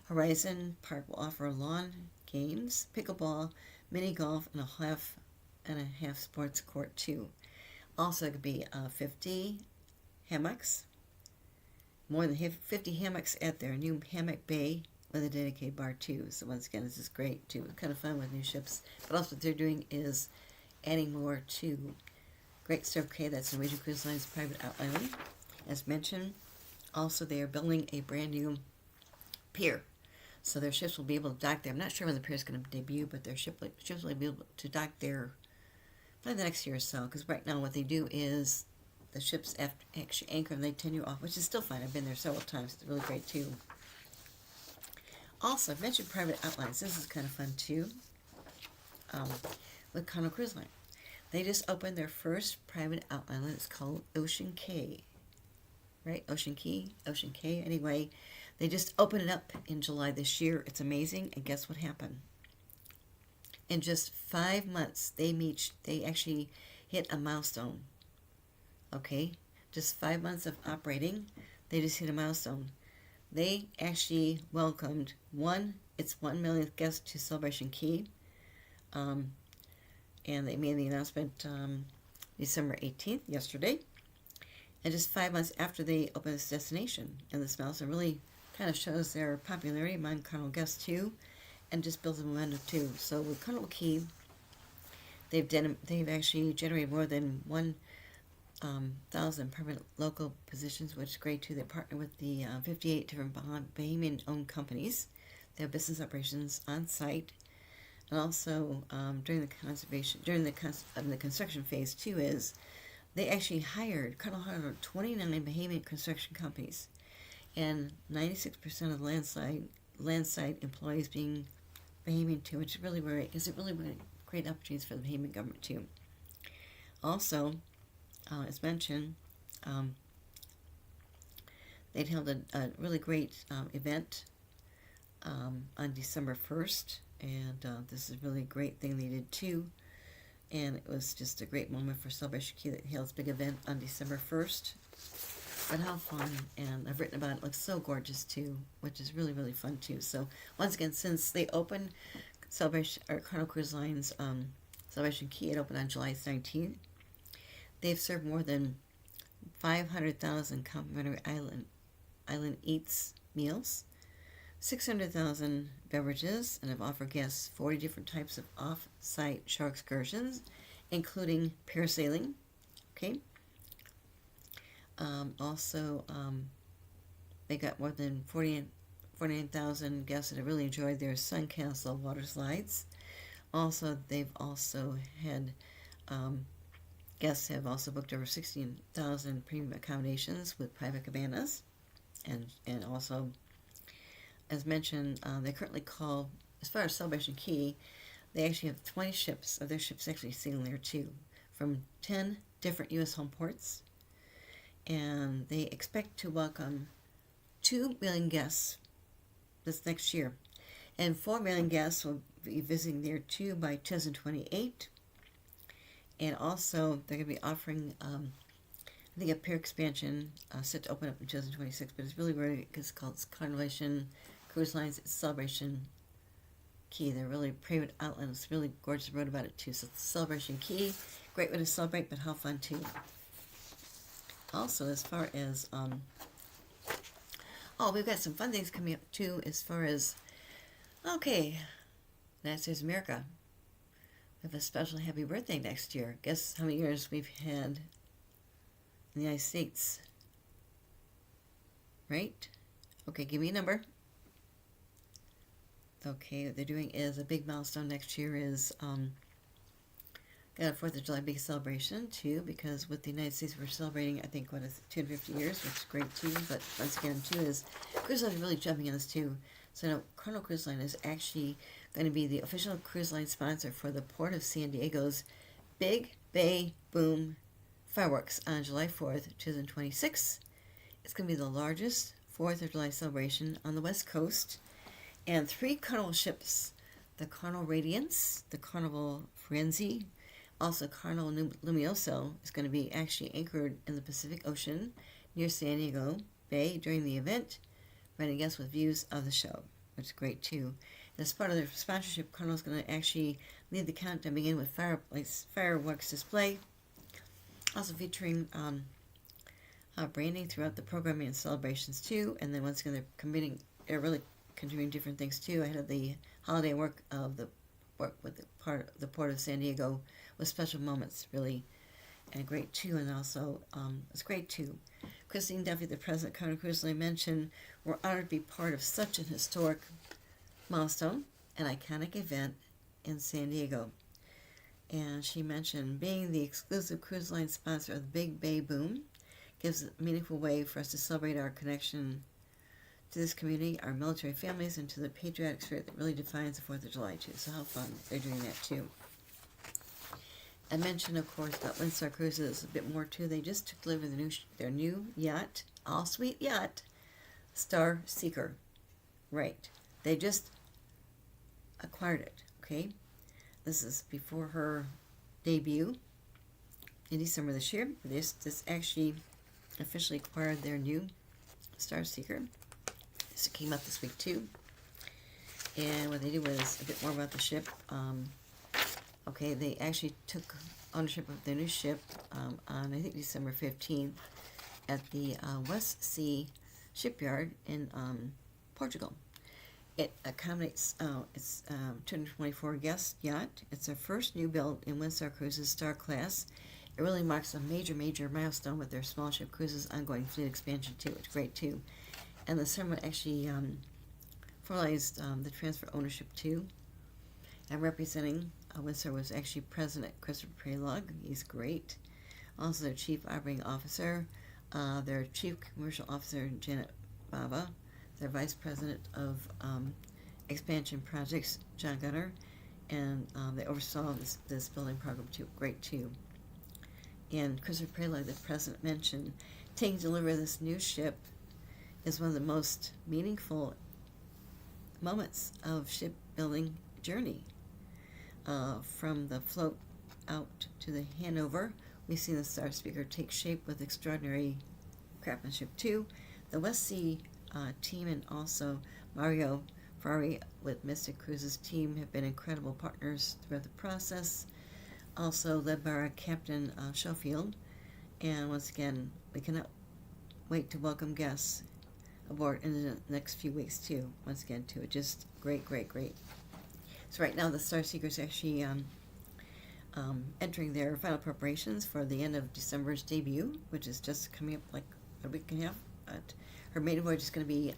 S1: Horizon Park will offer lawn games, pickleball, mini golf, and a half sports court too. Also, it could be 50 hammocks, more than 50 hammocks at their new hammock bay with a dedicated bar too. So once again, this is great too. It's kind of fun with new ships. But also what they're doing is adding more to Great Stirrup Cay. That's Norwegian Cruise Line's private island. As mentioned, also they are building a brand new pier. So their ships will be able to dock there. I'm not sure when the pier is going to debut, but their ships will be able to dock there probably the next year or so. Because right now what they do is the ships actually anchor and they tenure off, which is still fine. I've been there several times. It's really great too. Also, I've mentioned private outlines. This is kind of fun too. With Carnival Cruise Line. They just opened their first private outline. It's called Ocean Cay. Right? Ocean Cay? Ocean Cay. Anyway, they just opened it up in July this year. It's amazing. And guess what happened? In just 5 months, they actually hit a milestone. Okay? Just 5 months of operating, they just hit a milestone. They actually welcomed 1 millionth guest to Celebration Cay. And they made the announcement December 18th, yesterday. And just 5 months after they opened this destination. And this milestone really kind of shows their popularity among Carnival guests too, and just builds a momentum too. So with Carnival Cay, they've actually generated more than 1,000 permanent local positions, which is great too. They partner with the 58 different Bahamian-owned companies. They have business operations on site, and also during the construction phase too. Is they actually Carnival hired 29 Bahamian construction companies, and 96% of landside employees being Bahamian too, which is really great because it really great opportunities for the Bahamian government too. Also, as mentioned, they'd held a really great event on December 1st, and this is a really great thing they did too. And it was just a great moment for Celebration Cay that held this big event on December 1st. But how fun, and I've written about it. It looks so gorgeous too, which is really, really fun too. So once again, since they opened Carnival Cruise Line's Celebration Cay, it opened on July 19th. They've served more than 500,000 complimentary island eats meals, 600,000 beverages, and have offered guests 40 different types of off-site shore excursions, including parasailing. Okay. They got more than 49,000 guests that have really enjoyed their Sun Castle water slides. Also, they've also had guests have also booked over 16,000 premium accommodations with private cabanas, and also, as mentioned, they currently call, as far as Celebration Cay, they actually have 20 ships of their ships actually sailing there too, from 10 different U.S. home ports. And they expect to welcome 2 million guests this next year. And 4 million guests will be visiting there too by 2028. And also, they're going to be offering, I think, a pier expansion set to open up in 2026. But it's really great because it's called Carnivation Cruise Lines Celebration Cay. They're really private outlet. It's really gorgeous. I wrote about it too. So it's Celebration Cay. Great way to celebrate, but how fun too. Also, as far as, we've got some fun things coming up too, as far as, United States of America. We have a special happy birthday next year. Guess how many years we've had in the United States? Right? Okay, give me a number. Okay, what they're doing is a big milestone next year is, got a 4th of July big celebration too, because with the United States we're celebrating, I think, 250 years, which is great too. But once again too, is Cruise Line is really jumping in this too. So now Carnival Cruise Line is actually going to be the official cruise line sponsor for the Port of San Diego's Big Bay Boom fireworks on July 4th, 2026. It's going to be the largest 4th of July celebration on the West Coast, and 3 Carnival ships, the Carnival Radiance, the Carnival Frenzy, also Carnival Luminoso, is going to be actually anchored in the Pacific Ocean near San Diego Bay during the event, providing guests with views of the show. which is great too. And as part of their sponsorship, Carnival's going to actually lead the countdown, begin with fireworks display, also featuring branding throughout the programming and celebrations too. And then once again, they're really contributing different things too. Ahead of the holiday work with the Port of San Diego with special moments, really, and great too. And also, it's great too. Christine Duffy, the president, Carnival Cruise Line, mentioned, "We're honored to be part of such an historic milestone, an iconic event in San Diego." And she mentioned, "Being the exclusive cruise line sponsor of the Big Bay Boom gives a meaningful way for us to celebrate our connection to this community, our military families, and to the patriotic spirit that really defines the 4th of July too." So how fun they're doing that too. I mentioned, of course, about Windstar Cruises a bit more too. They just took delivery of their new yacht, all-suite yacht, Star Seeker. Right. They just acquired it, okay? This is before her debut in December this year. This actually officially acquired their new Star Seeker. This came up this week too. And what they did was a bit more about the ship. Okay, they actually took ownership of their new ship on, I think, December 15th at the West Sea Shipyard in Portugal. It accommodates, it's 224 guest yacht. It's their first new build in Windstar Cruises Star Class. It really marks a major milestone with their small ship cruises ongoing fleet expansion too. It's great too. And the ceremony actually formalized the transfer ownership too. And representing Windsor was actually President Christopher Prelog. He's great. Also their Chief Operating Officer, their Chief Commercial Officer, Janet Baba, their Vice President of Expansion Projects, John Gunner, and they oversaw this building program too. Great too. And Christopher Prelog, the President, mentioned, "Taking delivery of this new ship is one of the most meaningful moments of shipbuilding journey. From the float out to the handover, we've seen the Star Speaker take shape with extraordinary craftsmanship too. The West Sea team and also Mario Ferrari with Mystic Cruises team have been incredible partners throughout the process, also led by our Captain Schofield. And once again, we cannot wait to welcome guests aboard in the next few weeks too. Once again too, just great. So right now the Star Seeker is actually entering their final preparations for the end of December's debut, which is just coming up like a week and a half. But her maiden voyage is going to be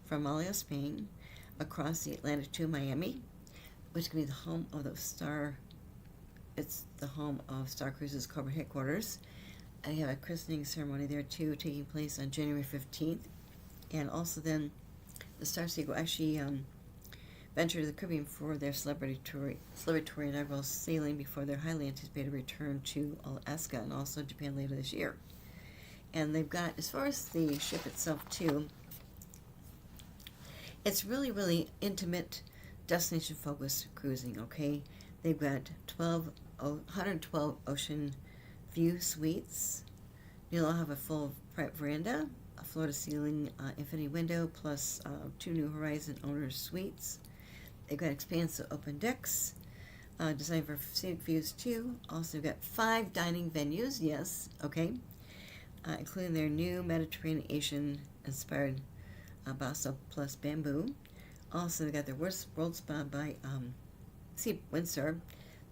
S1: from Malaga, Spain, across the Atlantic to Miami, which is going to be the home of the Star. It's the home of Star Cruises corporate headquarters. I have a christening ceremony there too, taking place on January 15th. And also then the Star Seeker will actually venture to the Caribbean for their celebratory inaugural sailing before their highly anticipated return to Alaska and also Japan later this year. And they've got, as far as the ship itself too, it's really intimate, destination-focused cruising, okay? They've got 112 ocean view suites. You'll all have a full private veranda, a floor-to-ceiling infinity window, plus 2 new Horizon owners suites. They've got expansive open decks, designed for scenic views too. Also, got 5 dining venues, yes, okay, including their new Mediterranean-inspired Basso plus Bamboo. Also, they got their World Spa by Sea Windsor.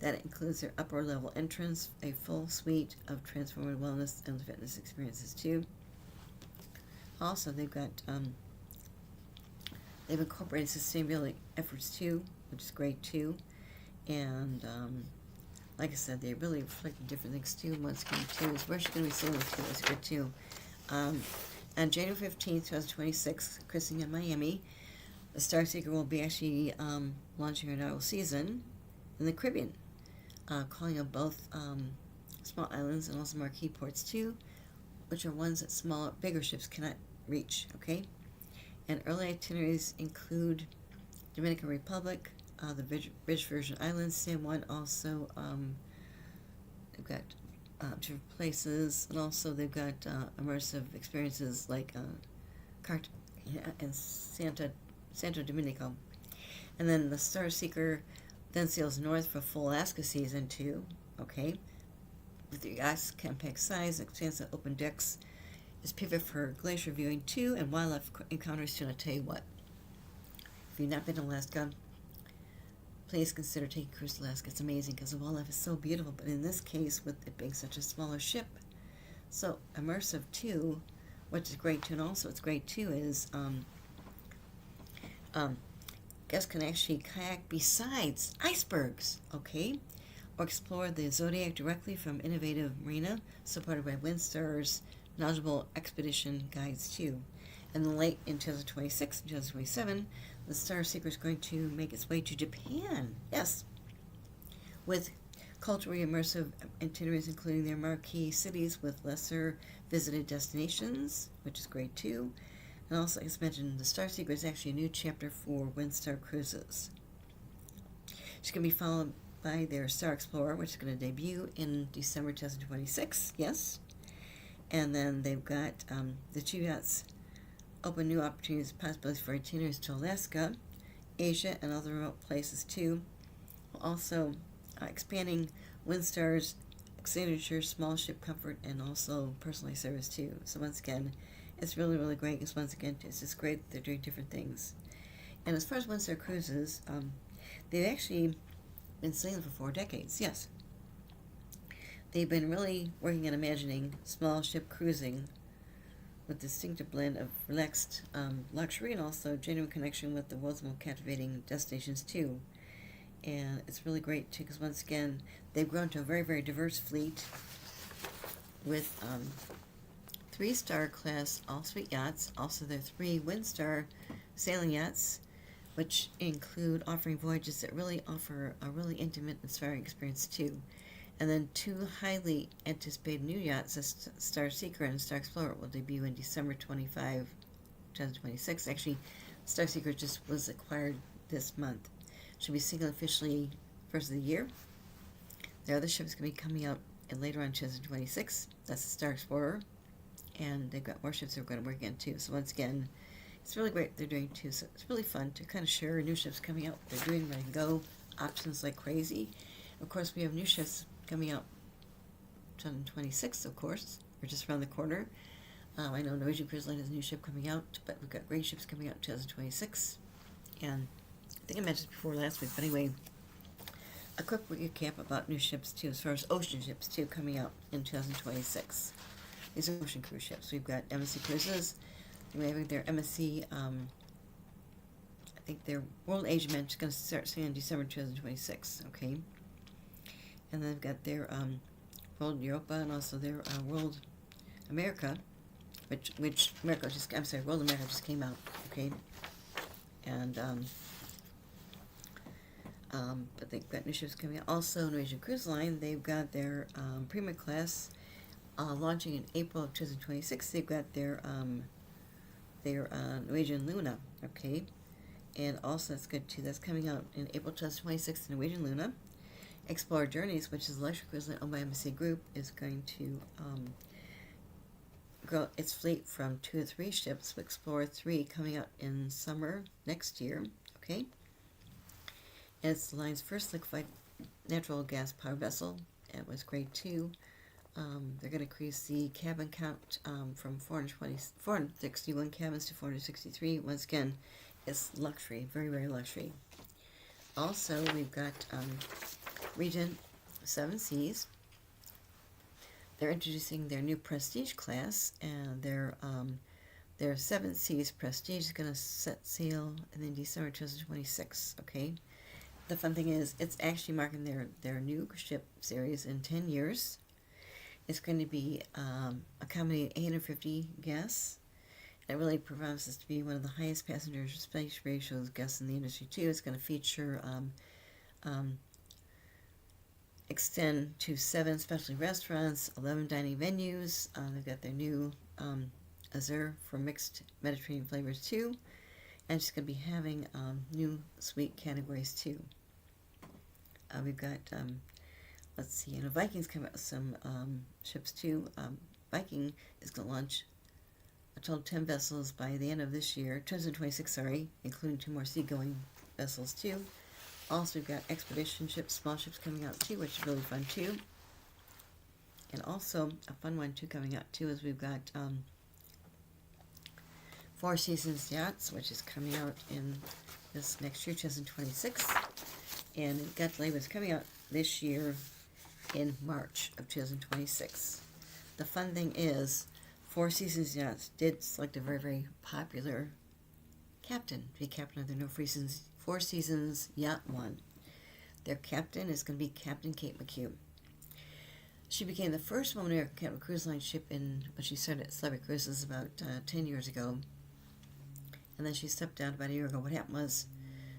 S1: That includes their upper level entrance, a full suite of transformative wellness and fitness experiences too. Also, they've incorporated sustainability efforts too, which is great too. And like I said, they really reflect different things too. Once again too, is where she's going to be sailing too. It's good too. On January 15th, 2026, christening in Miami, the Star Seeker will be actually launching her inaugural season in the Caribbean, calling on both small islands and also marquee ports too, which are ones that bigger ships cannot reach, okay? And early itineraries include Dominican Republic, the British Virgin Islands, San Juan. Also, they've got different places, and also they've got immersive experiences like and Santa Santo Domingo. And then the Star Seeker then sails north for full Alaska season 2, okay? With the yacht's compact size, expansive open decks, is perfect for glacier viewing too, and wildlife encounters too. And I'll tell you what, if you've not been to Alaska, please consider taking a cruise to Alaska. It's amazing because the wildlife is so beautiful, but in this case, with it being such a smaller ship, so immersive too, which is great too. And also what's great too is guests can actually kayak besides icebergs, okay? Or explore the zodiac directly from innovative marina, supported by Windstar's knowledgeable expedition guides too. And then late in 2026 and 2027, the Star Seeker is going to make its way to Japan. Yes, with culturally immersive itineraries, including their marquee cities with lesser visited destinations, which is great too. And also, as mentioned, the Star Seeker is actually a new chapter for Windstar Cruises. It's going to be followed by their Star Explorer, which is going to debut in December 2026. Yes. And then they've got the two yachts open new opportunities, possibilities for itineraries to Alaska, Asia, and other remote places too. Also, expanding Windstar's signature small ship comfort and also personalized service too. So once again, it's really, really great because once again, it's just great that they're doing different things. And as far as Windstar Cruises, they've actually been sailing for 4 decades. Yes. They've been really working on imagining small ship cruising with distinctive blend of relaxed luxury and also genuine connection with the world's most captivating destinations too. And it's really great too because once again, they've grown to a very, very diverse fleet with 3-star class all-suite yachts. Also, there are 3 Windstar sailing yachts, which include offering voyages that really offer a really intimate, inspiring experience too. And then 2 highly anticipated new yachts, the Star Seeker and Star Explorer, will debut in December 2026. Actually, Star Seeker just was acquired this month. Should be single officially first of the year. The other ship's going to be coming out later on in 2026. That's the Star Explorer. And they've got more ships they're going to work on too. So once again, it's really great what they're doing too. So it's really fun to kind of share new ships coming out. They're doing ready to go options like crazy. Of course, we have new ships coming out 2026, of course. We're just around the corner. I know Norwegian Cruise Line has a new ship coming out, but we've got great ships coming out in 2026. And I think I mentioned this before last week, but anyway, a quick recap about new ships too, as far as ocean ships too, coming out in 2026. These are ocean cruise ships. We've got MSC Cruises. We have their MSC, I think their World Asia Men's is going to start sailing in December 2026, okay? And then they've got their World Europa and also their World America, which World America just came out, okay? And, but they've got new ships coming out. Also, Norwegian Cruise Line, they've got their Prima Class launching in April of 2026. They've got their Norwegian Luna, okay? And also, that's good too. That's coming out in April 2026, the Norwegian Luna. Explorer Journeys, which is a luxury cruise line owned by MSC Group, is going to grow its fleet from 2 to 3 ships, with Explorer 3 coming out in summer next year, okay? And it's the line's first liquefied natural gas powered vessel. It was great too. They're going to increase the cabin count from 461 cabins to 463. Once again, it's luxury, very, very luxury. Also, we've got Regent 7 Seas. They're introducing their new Prestige class, and their 7 Seas Prestige is going to set sail in December 2026, okay? The fun thing is, it's actually marking their new ship series in 10 years. It's going to be accommodating 850 guests. It really promises to be one of the highest passenger space ratios guests in the industry too. It's going to feature extend to 7 specialty restaurants, 11 dining venues. They've got their new Azure for mixed Mediterranean flavors too. And it's going to be having new suite categories too. We've got, let's see, Viking's come out with some ships too. Viking is going to launch a total of 10 vessels by the end of this year, 2026, sorry, including 2 more seagoing vessels too. Also, we've got expedition ships, small ships coming out too, which is really fun too. And also, a fun one too coming out too is we've got Four Seasons Yachts, which is coming out in this next year, 2026. And it got delayed, but it's coming out this year in March of 2026. The fun thing is, Four Seasons Yachts did select a very, very popular captain to be captain of their Four Seasons Yacht 1. Their captain is going to be Captain Kate McHugh. She became the first woman to ever captain a cruise line ship when she started at Celebrity Cruises about 10 years ago. And then she stepped down about a year ago. What happened was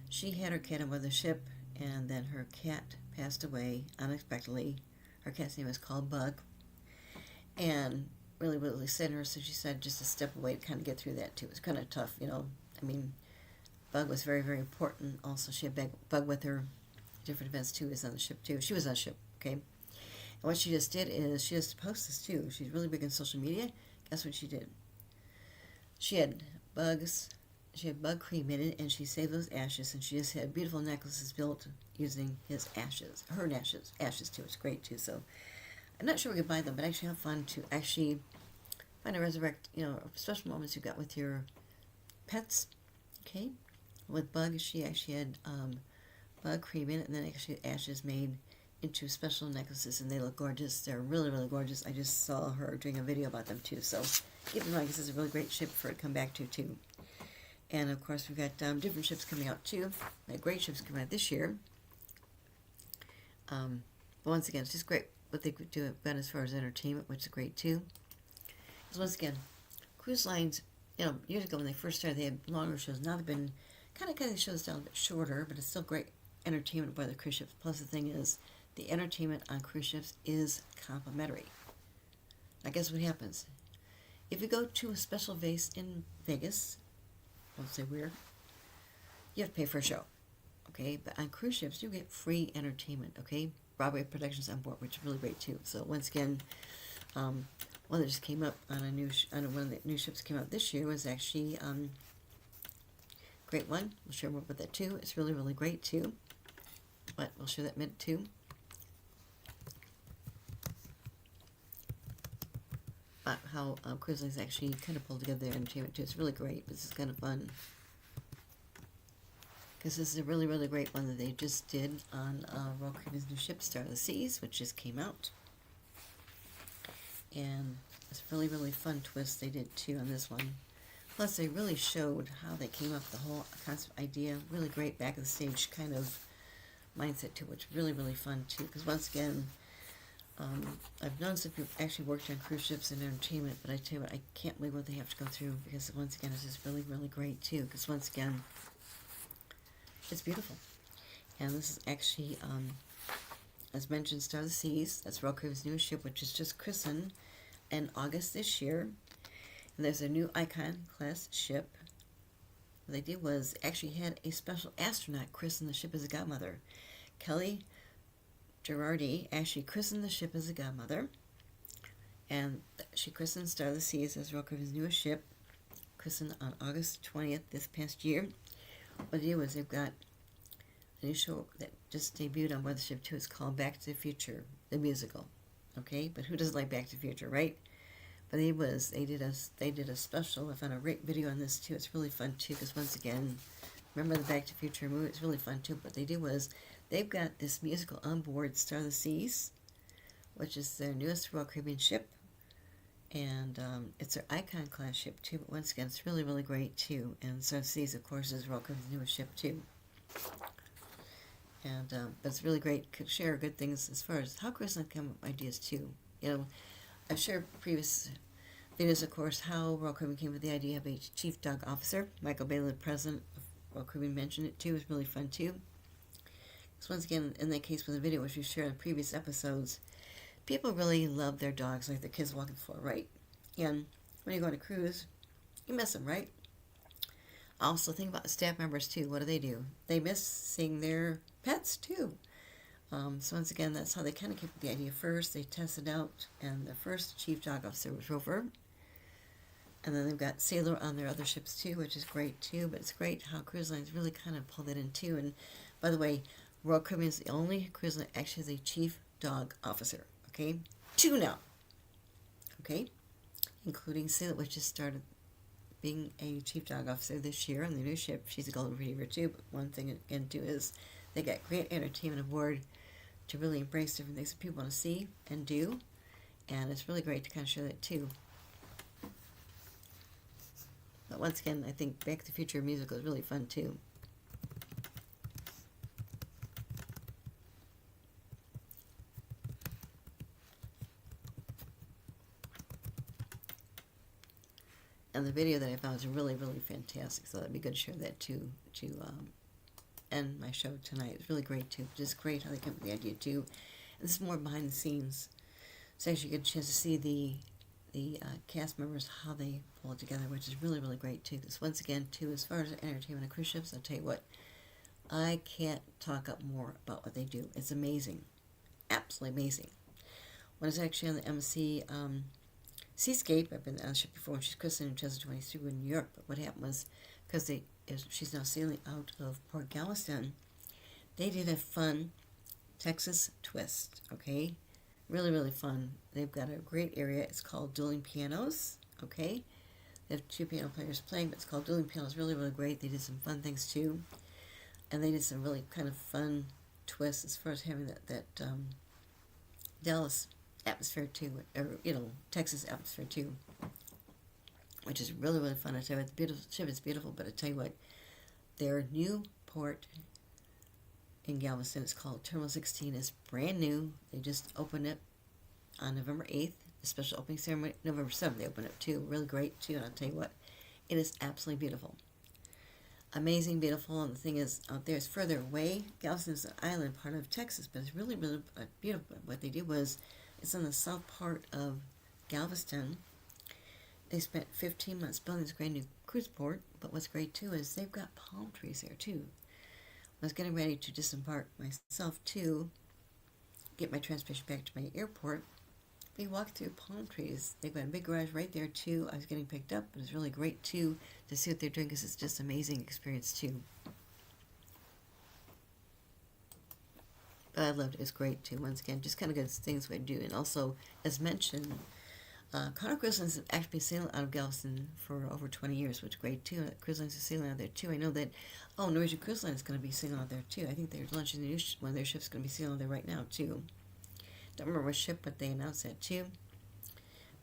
S1: she had her cat aboard the ship, and then her cat passed away unexpectedly. Her cat's name is called Bug. And really, really sad to her, so she said just to step away to kind of get through that too. It was kind of tough, you know. I mean, Bug was very, very important. Also, she had Bug with her. Different events too. Is on the ship too. She was on the ship, okay? And what she just did is she just posted this too. She's really big on social media. Guess what she did? She had bugs. She had bug cremated, and she saved those ashes, and she just had beautiful necklaces built using his ashes, her ashes too. It's great too. So I'm not sure we could buy them, but actually have fun to actually find and resurrect, you know, special moments you got with your pets. Okay, with Bug, she actually had bug cremated, and then actually ashes made into special necklaces, and they look gorgeous. They're really, really gorgeous. I just saw her doing a video about them too. So keep in mind, this is a really great ship for it to come back to too. And of course, we've got different ships coming out too. Great ships coming out this year. But once again, it's just great what they do as far as entertainment, which is great too. Because once again, cruise lines, you know, years ago when they first started, they had longer shows. Now they've been kind of cutting the shows down a bit shorter, but it's still great entertainment by the cruise ships. Plus, the thing is, the entertainment on cruise ships is complimentary. Now, guess what happens? If you go to a special base in Vegas, don't say where, you have to pay for a show, okay? But on cruise ships, you get free entertainment, okay? Broadway productions on board, which is really great too. So once again, one that just came up on one of the new ships came out this year was actually great one. We'll share more about that too. It's really, really great too. But we'll share that minute too. About how cruise lines actually kind of pull together their entertainment too. It's really great. This is kind of fun. Because this is a really, really great one that they just did on Royal Caribbean's new ship, Star of the Seas, which just came out. And it's a really, really fun twist they did too on this one. Plus, they really showed how they came up with the whole concept idea. Really great back of the stage kind of mindset too, which is really, really fun too. Because once again, I've known some people actually worked on cruise ships and entertainment, but I tell you what, I can't believe what they have to go through, because once again, it's just really, really great too. Because once again, it's beautiful. And this is actually, as mentioned, Star of the Seas. That's Royal Caribbean's newest ship, which is just christened in August this year. And there's a new Icon class ship. What they did was actually had a special astronaut christen the ship as a godmother. Kelly Girardi actually christened the ship as a godmother, and she christened Star of the Seas as Royal Caribbean's newest ship, christened on August 20th this past year. What they did was they've got a new show that just debuted on board the ship too. It's called Back to the Future, the musical. Okay, but who doesn't like Back to the Future, right? But they did a special. I found a great video on this too. It's really fun too, because once again, remember the Back to the Future movie? It's really fun too. What they did was they've got this musical on board Star of the Seas, which is their newest Royal Caribbean ship, and it's their Icon class ship too. But once again, it's really, really great too. And Star of the Seas, of course, is Royal Caribbean's newest ship too. And but it's really great. Could share good things as far as how cruise lines come up with ideas too. You know, I've shared previous videos, of course, how Royal Caribbean came with the idea of a chief dog officer. Michael Bailey, the president of Royal Caribbean, mentioned it too. It was really fun too. So once again, in that case with the video, which we've shared in previous episodes, people really love their dogs like their kids walking the floor, right? And when you go on a cruise, you miss them, right? Also, think about the staff members too. What do? They miss seeing their pets too. So once again, that's how they kind of came up with the idea first. They tested out, and the first chief dog officer was Rover. And then they've got Sailor on their other ships too, which is great too. But it's great how cruise lines really kind of pull that in too. And by the way, Royal Caribbean is the only cruise line actually has a chief dog officer. Okay, two now. Okay, including Sailor, which just started being a chief dog officer this year on the new ship. She's a golden retriever too. But one thing again too is they got great entertainment aboard to really embrace different things that people want to see and do, and it's really great to kind of show that too. But once again, I think Back to the Future musical is really fun too. And the video that I found was really, really fantastic. So that'd be good to share that too, to end my show tonight. It's really great too. Just great how they come up with the idea too. And this is more behind the scenes. So actually you get a chance to see the cast members, how they pull it together, which is really, really great too. Because once again too, as far as entertainment and cruise ships, I'll tell you what, I can't talk up more about what they do. It's amazing. Absolutely amazing. When I was actually on the MC Seascape, I've been on the ship before, and she's christened in 2022 in New York. But what happened was, because she's now sailing out of Port Galveston, they did a fun Texas twist, okay? Really, really fun. They've got a great area. It's called Dueling Pianos, okay? They have two piano players playing, but it's called Dueling Pianos. Really, really great. They did some fun things, too. And they did some really kind of fun twists as far as having that Dallas atmosphere, too, or, Texas atmosphere, too, which is really, really fun. I tell you what, the beautiful ship is beautiful, but I tell you what, their new port in Galveston, it's called Terminal 16, is brand new. They just opened it on November 8th, the special opening ceremony. November 7th they opened it too, really great too, and I'll tell you what, it is absolutely beautiful. Amazing, beautiful, and the thing is, out there is further away. Galveston is an island part of Texas, but it's really, really beautiful. What they did was, it's on the south part of Galveston. They spent 15 months building this great new cruise port, but what's great too is they've got palm trees there too. I was getting ready to disembark myself to get my transportation back to my airport. We walked through palm trees. They've got a big garage right there too. I was getting picked up. It was really great too to see what they're doing because it's just an amazing experience too. But I loved it. It was great too. Once again, just kind of good things we do. And also, as mentioned, Connor Cruise Lines have actually been sailing out of Galveston for over 20 years, which is great too. Cruise Lines are sailing out there too. I know that, Norwegian Cruise Line is going to be sailing out there too. I think they're launching the new one of their ships going to be sailing out there right now too. Don't remember what ship, but they announced that too.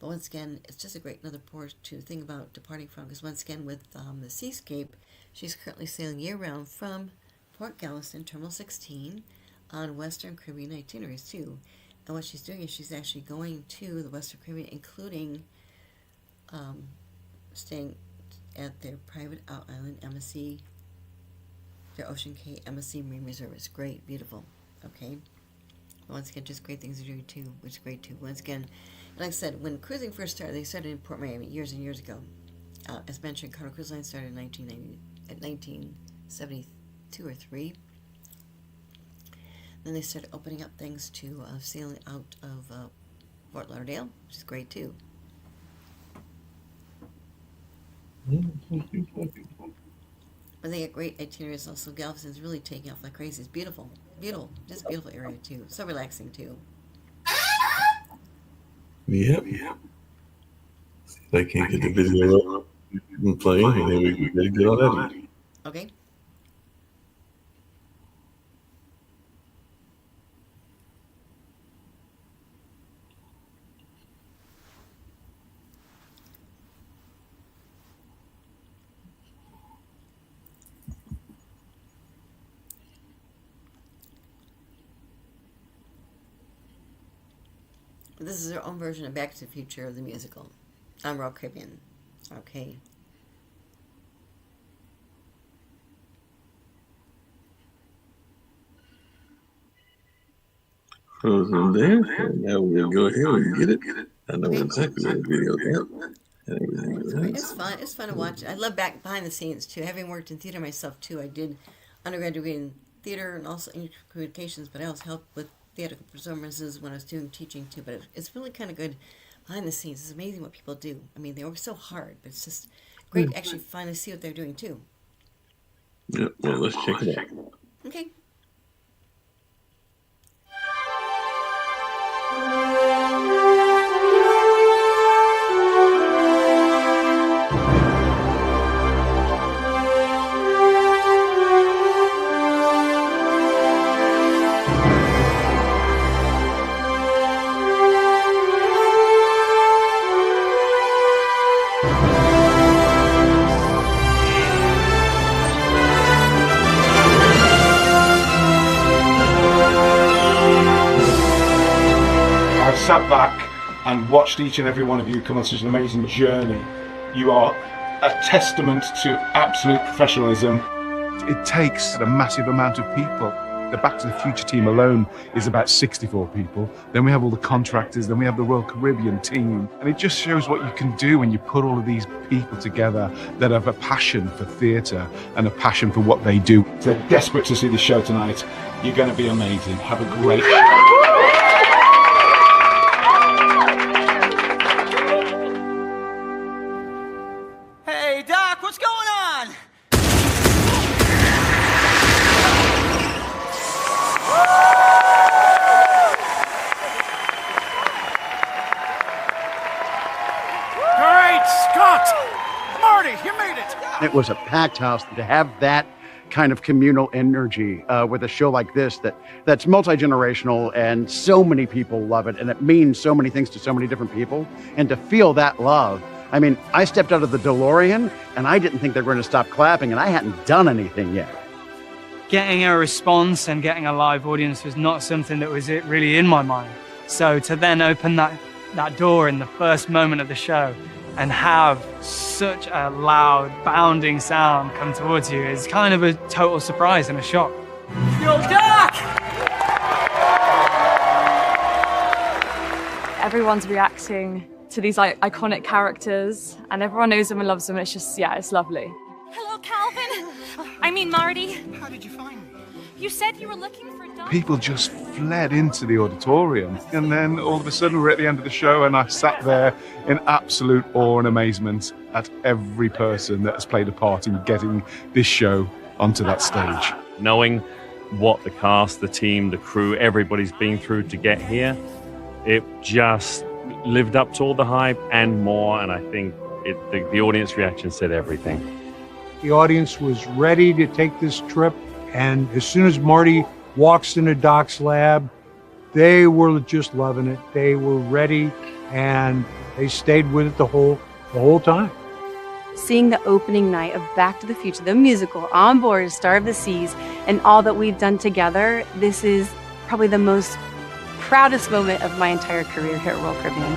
S1: But once again, it's just a great another port to think about departing from. Because once again, with the Seascape, she's currently sailing year-round from Port Galveston, Terminal 16, on Western Caribbean itineraries too. And what she's doing is she's actually going to the Western Caribbean, including staying at their private island MSC, their Ocean K MSC Marine Reserve. It's great, beautiful. Okay. Once again, just great things to do too, which is great too. Once again, like I said, when cruising first started, they started in Port Miami years and years ago. As mentioned, Carnival Cruise Line started in 1972 or 3. Then they started opening up things to sailing out of Fort Lauderdale, which is great too. But they get great itineraries also. Galveston's really taking off like crazy. It's beautiful. Beautiful. Just a beautiful area too. So relaxing too.
S2: Yep. I can't get the video up and playing, and then we gotta get on that.
S1: Okay. This is their own version of Back to the Future of the musical on Royal Caribbean. Okay.
S2: Frozen there. So now we'll go ahead and get it. I know exactly what the video is.
S1: It's fun. It's fun to watch. I love back behind the scenes too. Having worked in theater myself too, I did undergraduate in theater and also English communications, but I also helped with theatrical performances when I was doing teaching too. But it's really kind of good behind the scenes. It's amazing what people do. I mean, they work so hard, but it's just great to actually finally see what they're doing too.
S2: Yeah, well, let's check it out.
S1: Okay.
S3: I've sat back and watched each and every one of you come on such an amazing journey. You are a testament to absolute professionalism. It takes a massive amount of people. The Back to the Future team alone is about 64 people. Then we have all the contractors, then we have the Royal Caribbean team. And it just shows what you can do when you put all of these people together that have a passion for theatre and a passion for what they do. They're desperate to see the show tonight. You're going to be amazing. Have a great show.
S4: Hey, Doc, what's going on?
S5: Great Scott! Marty, you made it!
S6: It was a packed house. To have that kind of communal energy with a show like this that's multi-generational and so many people love it and it means so many things to so many different people, and to feel that love. I mean, I stepped out of the DeLorean and I didn't think they were going to stop clapping, and I hadn't done anything yet.
S7: Getting a response and getting a live audience was not something that was really in my mind. So to then open that door in the first moment of the show and have such a loud, bounding sound come towards you is kind of a total surprise and a shock.
S4: Yo, Doc!
S8: Everyone's reacting to these iconic characters, and everyone knows them and loves them. It's just, yeah, it's lovely.
S9: Hello, Calvin. I mean, Marty.
S5: How did you find me?
S9: You said you were looking for Doc.
S3: People just fled into the auditorium, and then all of a sudden we're at the end of the show and I sat there in absolute awe and amazement at every person that has played a part in getting this show onto that stage.
S10: Knowing what the cast, the team, the crew, everybody's been through to get here, it just lived up to all the hype and more, and I think the audience reaction said everything.
S5: The audience was ready to take this trip, and as soon as Marty walks into Doc's lab, they were just loving it. They were ready, and they stayed with it the whole time.
S8: Seeing the opening night of Back to the Future, the musical, on board as Star of the Seas, and all that we've done together, this is probably the most proudest moment of my entire career here at Royal Caribbean.